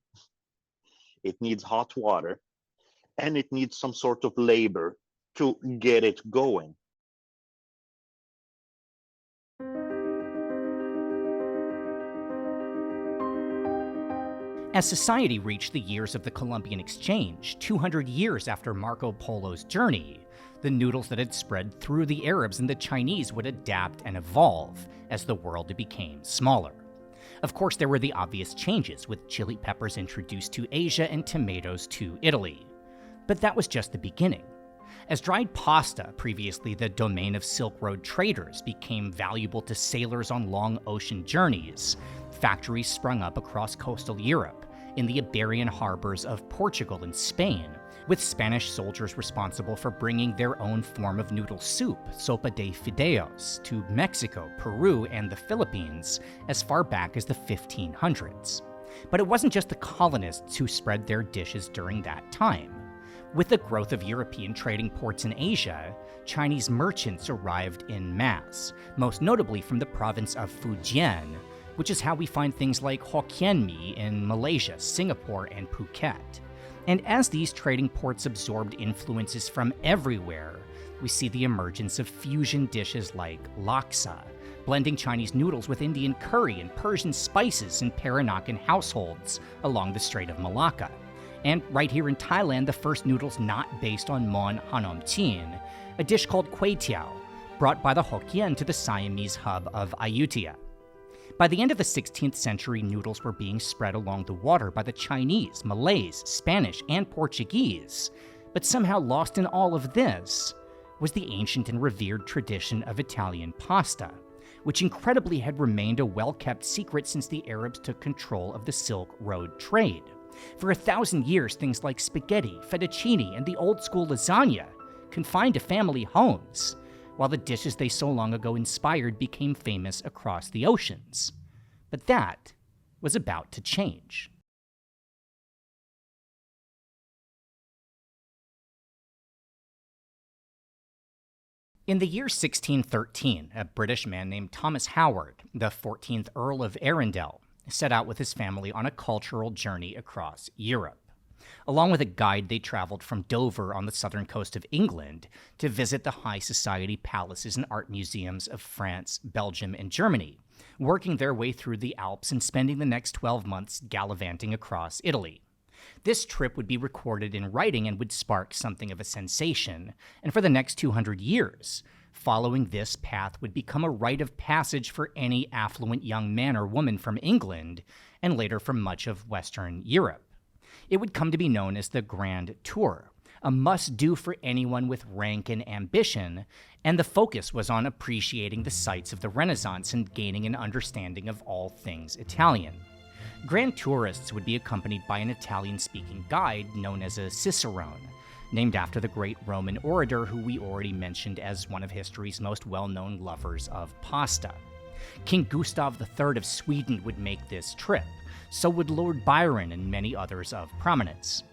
It needs hot water, and it needs some sort of labor to get it going. As society reached the years of the Columbian Exchange, 200 years after Marco Polo's journey, the noodles that had spread through the Arabs and the Chinese would adapt and evolve as the world became smaller. Of course, there were the obvious changes, with chili peppers introduced to Asia and tomatoes to Italy. But that was just the beginning. As dried pasta, previously the domain of Silk Road traders, became valuable to sailors on long ocean journeys, factories sprung up across coastal Europe, in the Iberian harbors of Portugal and Spain, with Spanish soldiers responsible for bringing their own form of noodle soup, sopa de fideos, to Mexico, Peru, and the Philippines as far back as the 1500s. But it wasn't just the colonists who spread their dishes during that time. With the growth of European trading ports in Asia, Chinese merchants arrived en masse, most notably from the province of Fujian, which is how we find things like Hokkien mee in Malaysia, Singapore, and Phuket. And as these trading ports absorbed influences from everywhere, we see the emergence of fusion dishes like laksa, blending Chinese noodles with Indian curry and Persian spices in Peranakan households along the Strait of Malacca. And right here in Thailand, the first noodles not based on mon hanom chin, a dish called kway teow, brought by the Hokkien to the Siamese hub of Ayutthaya. By the end of the 16th century, noodles were being spread along the water by the Chinese, Malays, Spanish, and Portuguese. But somehow lost in all of this was the ancient and revered tradition of Italian pasta, which incredibly had remained a well-kept secret since the Arabs took control of the Silk Road trade. For 1,000 years, things like spaghetti, fettuccine, and the old-school lasagna confined to family homes, while the dishes they so long ago inspired became famous across the oceans. But that was about to change. In the year 1613, a British man named Thomas Howard, the 14th Earl of Arundel, set out with his family on a cultural journey across Europe. Along with a guide, they traveled from Dover on the southern coast of England to visit the high society palaces and art museums of France, Belgium, and Germany, working their way through the Alps and spending the next 12 months gallivanting across Italy. This trip would be recorded in writing and would spark something of a sensation, and for the next 200 years, following this path would become a rite of passage for any affluent young man or woman from England, and later from much of Western Europe. It would come to be known as the Grand Tour, a must-do for anyone with rank and ambition, and the focus was on appreciating the sights of the Renaissance and gaining an understanding of all things Italian. Grand tourists would be accompanied by an Italian-speaking guide known as a cicerone, named after the great Roman orator who we already mentioned as one of history's most well-known lovers of pasta. King Gustav III of Sweden would make this trip. So would Lord Byron and many others of prominence.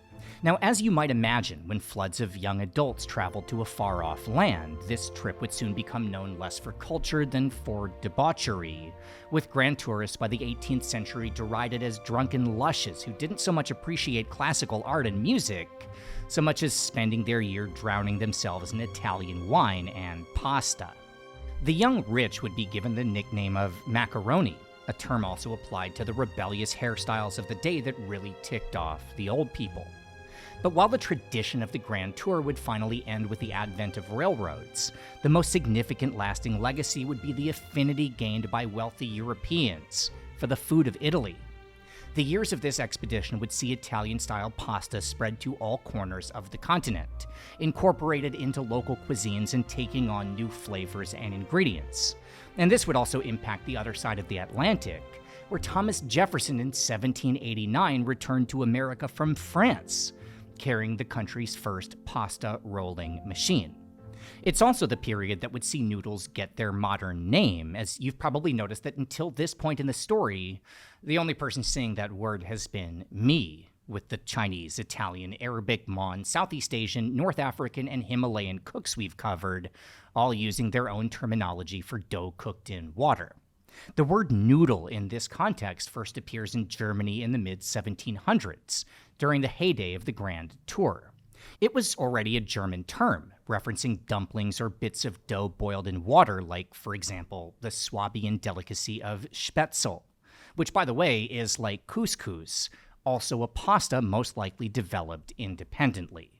Now, as you might imagine, when floods of young adults traveled to a far-off land, this trip would soon become known less for culture than for debauchery, with grand tourists by the 18th century derided as drunken lushes who didn't so much appreciate classical art and music, so much as spending their year drowning themselves in Italian wine and pasta. The young rich would be given the nickname of macaroni, a term also applied to the rebellious hairstyles of the day that really ticked off the old people. But while the tradition of the Grand Tour would finally end with the advent of railroads, the most significant lasting legacy would be the affinity gained by wealthy Europeans for the food of Italy. The years of this expedition would see Italian-style pasta spread to all corners of the continent, incorporated into local cuisines and taking on new flavors and ingredients. And this would also impact the other side of the Atlantic, where Thomas Jefferson in 1789 returned to America from France, carrying the country's first pasta rolling machine. It's also the period that would see noodles get their modern name, as you've probably noticed that until this point in the story, the only person saying that word has been me, with the Chinese, Italian, Arabic, Mon, Southeast Asian, North African, and Himalayan cooks we've covered, all using their own terminology for dough cooked in water. The word noodle in this context first appears in Germany in the mid-1700s, during the heyday of the Grand Tour. It was already a German term, referencing dumplings or bits of dough boiled in water, like, for example, the Swabian delicacy of Spätzle, which, by the way, is like couscous, also a pasta most likely developed independently.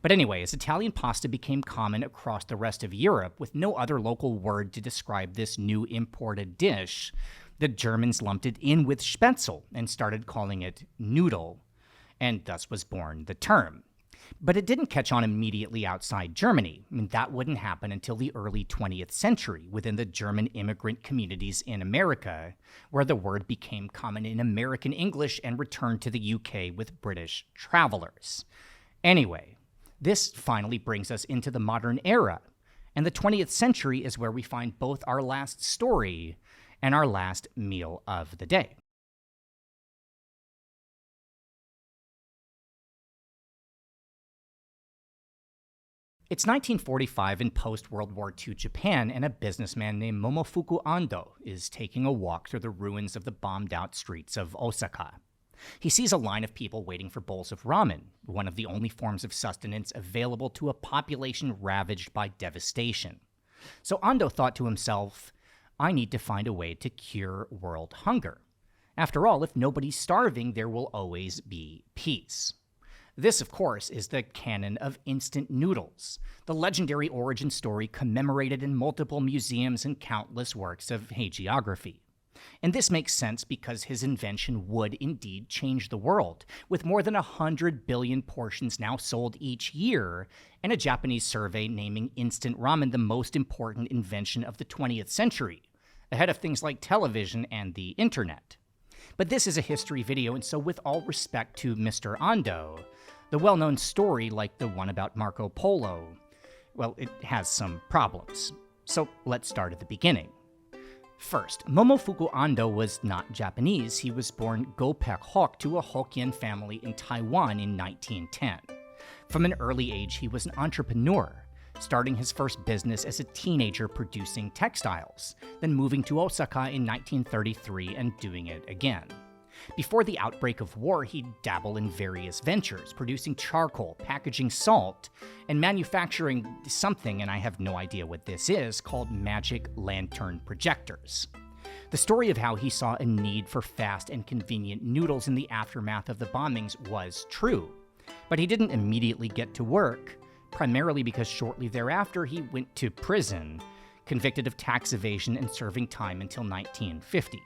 But anyway, as Italian pasta became common across the rest of Europe with no other local word to describe this new imported dish, the Germans lumped it in with Spätzle and started calling it noodle, and thus was born the term. But it didn't catch on immediately outside Germany. That wouldn't happen until the early 20th century within the German immigrant communities in America, where the word became common in American English and returned to the UK with British travelers. Anyway, this finally brings us into the modern era, and the 20th century is where we find both our last story and our last meal of the day. It's 1945 in post-World War II Japan, and a businessman named Momofuku Ando is taking a walk through the ruins of the bombed-out streets of Osaka. He sees a line of people waiting for bowls of ramen, one of the only forms of sustenance available to a population ravaged by devastation. So Ando thought to himself, I need to find a way to cure world hunger. After all, if nobody's starving, there will always be peace. This, of course, is the canon of instant noodles, the legendary origin story commemorated in multiple museums and countless works of hagiography. And this makes sense because his invention would indeed change the world, with more than 100 billion portions now sold each year, and a Japanese survey naming instant ramen the most important invention of the 20th century, ahead of things like television and the internet. But this is a history video, and so with all respect to Mr. Ando, the well-known story like the one about Marco Polo, well, it has some problems. So let's start at the beginning. First, Momofuku Ando was not Japanese. He was born Go-Pek Hok to a Hokkien family in Taiwan in 1910. From an early age, he was an entrepreneur, starting his first business as a teenager producing textiles, then moving to Osaka in 1933 and doing it again. Before the outbreak of war, he'd dabble in various ventures, producing charcoal, packaging salt, and manufacturing something, and I have no idea what this is, called magic lantern projectors. The story of how he saw a need for fast and convenient noodles in the aftermath of the bombings was true, but he didn't immediately get to work, primarily because shortly thereafter he went to prison, convicted of tax evasion and serving time until 1950.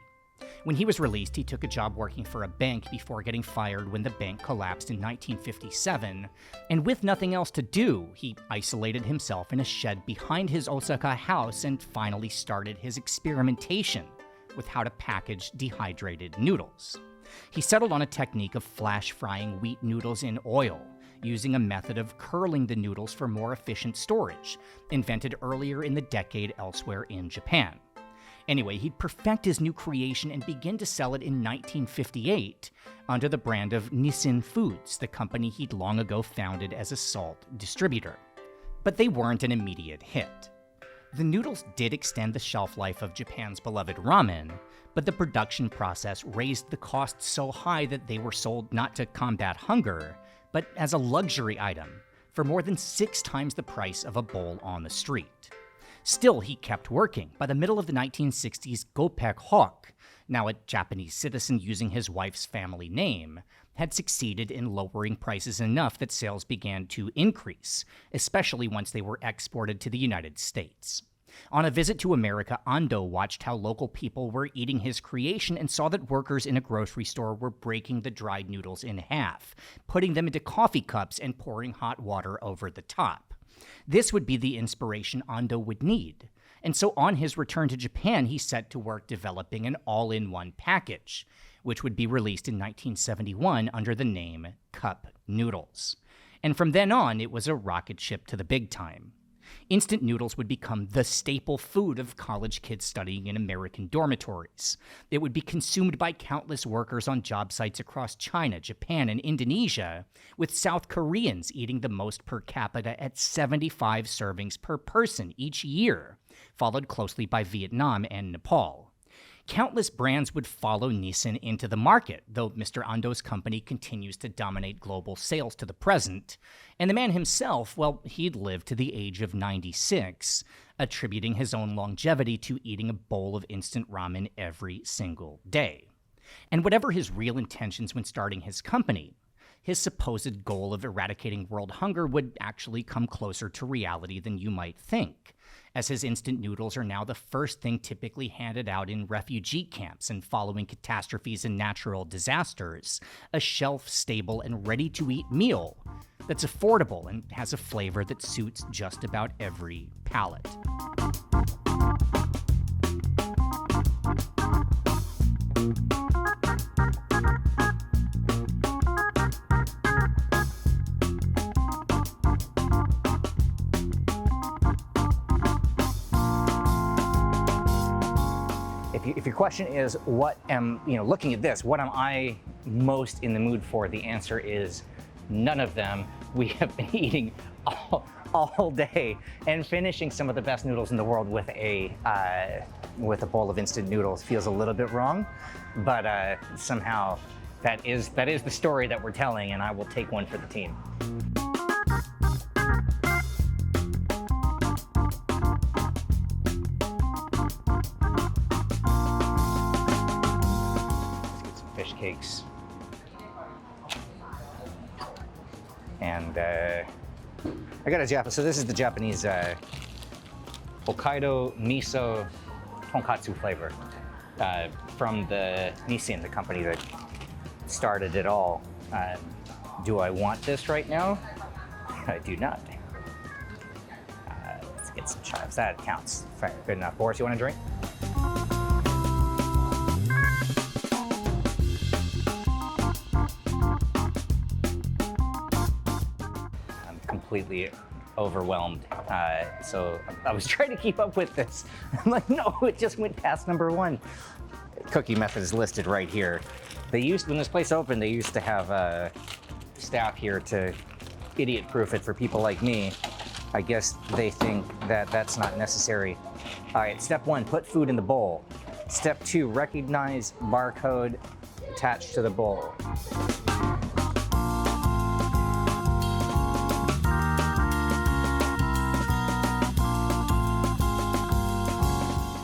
When he was released, he took a job working for a bank before getting fired when the bank collapsed in 1957, and with nothing else to do, he isolated himself in a shed behind his Osaka house and finally started his experimentation with how to package dehydrated noodles. He settled on a technique of flash frying wheat noodles in oil, using a method of curling the noodles for more efficient storage, invented earlier in the decade elsewhere in Japan. Anyway, he'd perfect his new creation and begin to sell it in 1958 under the brand of Nissin Foods, the company he'd long ago founded as a salt distributor. But they weren't an immediate hit. The noodles did extend the shelf life of Japan's beloved ramen, but the production process raised the costs so high that they were sold not to combat hunger, but as a luxury item, for more than 6 times the price of a bowl on the street. Still, he kept working. By the middle of the 1960s, Go-Pek Hok, now a Japanese citizen using his wife's family name, had succeeded in lowering prices enough that sales began to increase, especially once they were exported to the United States. On a visit to America, Ando watched how local people were eating his creation and saw that workers in a grocery store were breaking the dried noodles in half, putting them into coffee cups and pouring hot water over the top. This would be the inspiration Ando would need, and so on his return to Japan, he set to work developing an all-in-one package, which would be released in 1971 under the name Cup Noodles. And from then on, it was a rocket ship to the big time. Instant noodles would become the staple food of college kids studying in American dormitories. It would be consumed by countless workers on job sites across China, Japan, and Indonesia, with South Koreans eating the most per capita at 75 servings per person each year, followed closely by Vietnam and Nepal. Countless brands would follow Nissin into the market, though Mr. Ando's company continues to dominate global sales to the present. And the man himself, well, he'd lived to the age of 96, attributing his own longevity to eating a bowl of instant ramen every single day. And whatever his real intentions when starting his company, his supposed goal of eradicating world hunger would actually come closer to reality than you might think, as his instant noodles are now the first thing typically handed out in refugee camps and following catastrophes and natural disasters, a shelf-stable and ready-to-eat meal that's affordable and has a flavor that suits just about every palate. If your question is looking at this, what am I most in the mood for? The answer is none of them. We have been eating all day and finishing some of the best noodles in the world with a bowl of instant noodles feels a little bit wrong, but somehow that is the story that we're telling, and I will take one for the team. Fish cakes. And I got a Japanese, so this is the Japanese Hokkaido miso tonkatsu flavor from the Nissin, the company that started it all. Do I want this right now? I do not. Let's get some chives. That counts. Fair, good enough. Boris, you want a drink? completely overwhelmed. So I was trying to keep up with this. I'm like, no, it just went past number 1. Cookie method is listed right here. When this place opened, they used to have staff here to idiot-proof it for people like me. I guess they think that that's not necessary. All right, step 1, put food in the bowl. Step 2, recognize barcode attached to the bowl.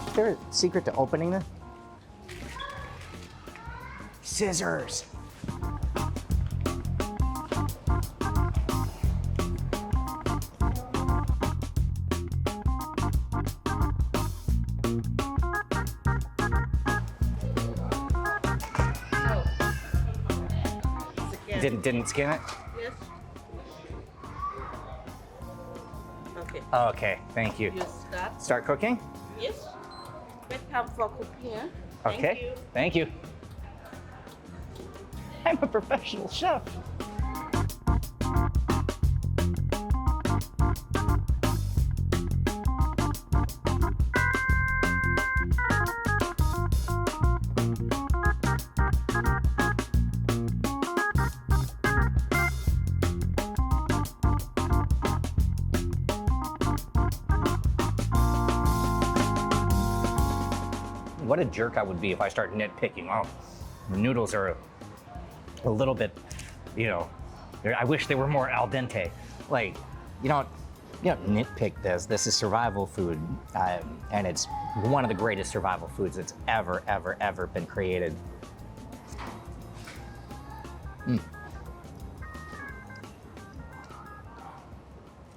Is there a secret to opening this? Scissors. Didn't skin it? Yes. Okay. Okay, thank you. You start. Start cooking? Yes. Welcome for cooking. Huh? Okay. Thank you. I'm a professional chef. What a jerk I would be if I start nitpicking. Oh, the noodles are a little bit, I wish they were more al dente. Like, you don't nitpick this. This is survival food, and it's one of the greatest survival foods that's ever been created.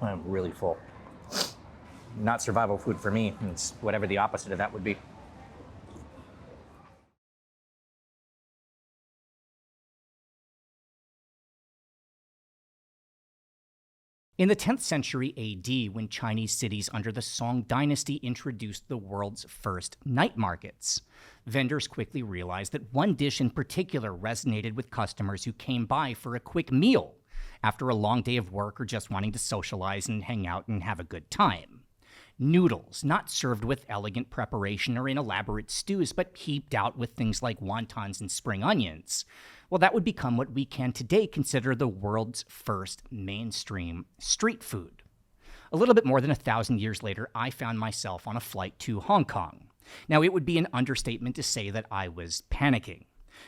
I'm really full. Not survival food for me. It's whatever the opposite of that would be. In the 10th century AD, when Chinese cities under the Song dynasty introduced the world's first night markets, vendors quickly realized that one dish in particular resonated with customers who came by for a quick meal after a long day of work or just wanting to socialize and hang out and have a good time. Noodles, not served with elegant preparation or in elaborate stews, but heaped out with things like wontons and spring onions. Well, that would become what we can today consider the world's first mainstream street food. A little bit more than 1,000 years later, I found myself on a flight to Hong Kong. Now, it would be an understatement to say that I was panicking.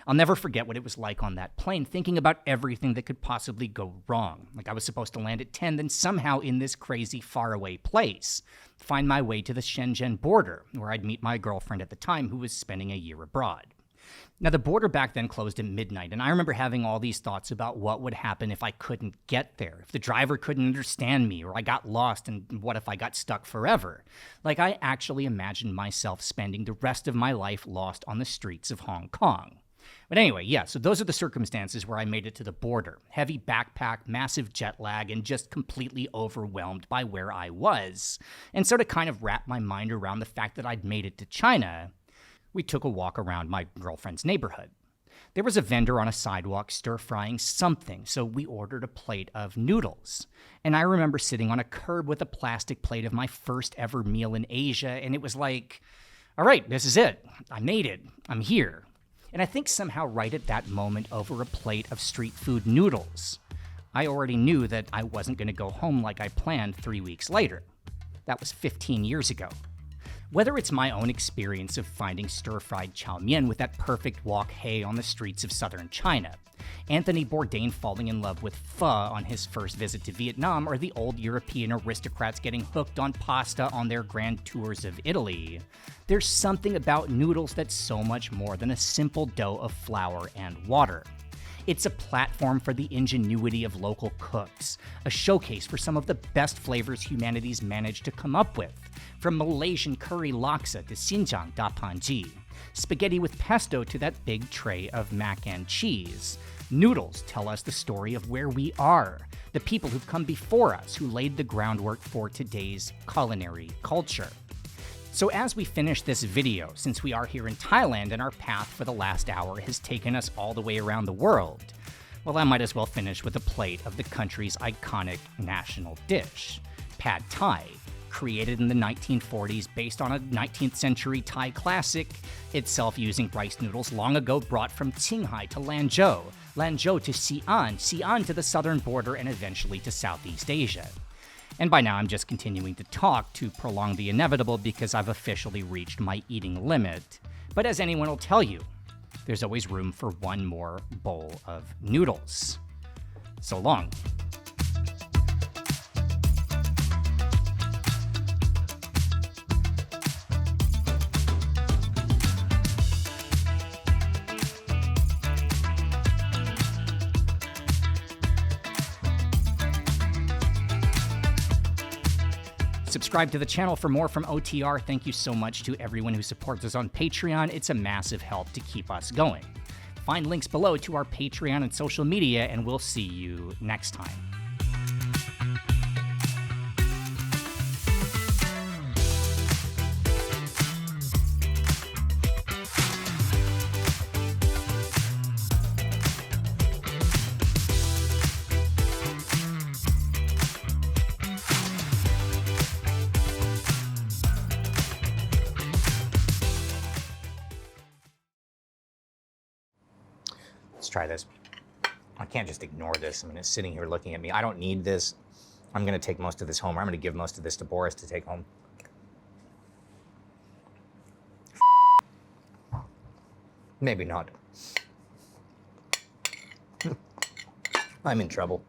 I'll never forget what it was like on that plane, thinking about everything that could possibly go wrong. Like I was supposed to land at 10, then somehow in this crazy faraway place, find my way to the Shenzhen border, where I'd meet my girlfriend at the time who was spending a year abroad. Now, the border back then closed at midnight, and I remember having all these thoughts about what would happen if I couldn't get there, if the driver couldn't understand me, or I got lost, and what if I got stuck forever? Like, I actually imagined myself spending the rest of my life lost on the streets of Hong Kong. But anyway, yeah, so those are the circumstances where I made it to the border. Heavy backpack, massive jet lag, and just completely overwhelmed by where I was. And so to kind of wrap my mind around the fact that I'd made it to China, we took a walk around my girlfriend's neighborhood. There was a vendor on a sidewalk stir-frying something, so we ordered a plate of noodles. And I remember sitting on a curb with a plastic plate of my first ever meal in Asia, and it was like, all right, this is it. I made it. I'm here. And I think somehow right at that moment, over a plate of street food noodles, I already knew that I wasn't going to go home like I planned 3 weeks later. That was 15 years ago. Whether it's my own experience of finding stir-fried chow mein with that perfect wok hei on the streets of southern China, Anthony Bourdain falling in love with pho on his first visit to Vietnam, or the old European aristocrats getting hooked on pasta on their grand tours of Italy, there's something about noodles that's so much more than a simple dough of flour and water. It's a platform for the ingenuity of local cooks, a showcase for some of the best flavors humanity's managed to come up with, from Malaysian curry laksa to Xinjiang da panji, spaghetti with pesto to that big tray of mac and cheese. Noodles tell us the story of where we are, the people who've come before us who laid the groundwork for today's culinary culture. So as we finish this video, since we are here in Thailand and our path for the last hour has taken us all the way around the world, Well, I might as well finish with a plate of the country's iconic national dish, pad thai. Created in the 1940s based on a 19th century Thai classic, itself using rice noodles long ago brought from Qinghai to Lanzhou, Lanzhou to Xi'an, Xi'an to the southern border, and eventually to Southeast Asia. And by now I'm just continuing to talk to prolong the inevitable because I've officially reached my eating limit. But as anyone will tell you, there's always room for one more bowl of noodles. So long. Subscribe to the channel for more from OTR. Thank you so much to everyone who supports us on Patreon. It's a massive help to keep us going. Find links below to our Patreon and social media, and we'll see you next time. Let's try this. I can't just ignore this. I mean, it's sitting here looking at me. I don't need this. I'm going to take most of this home. I'm going to give most of this to Boris to take home. Maybe not. I'm in trouble.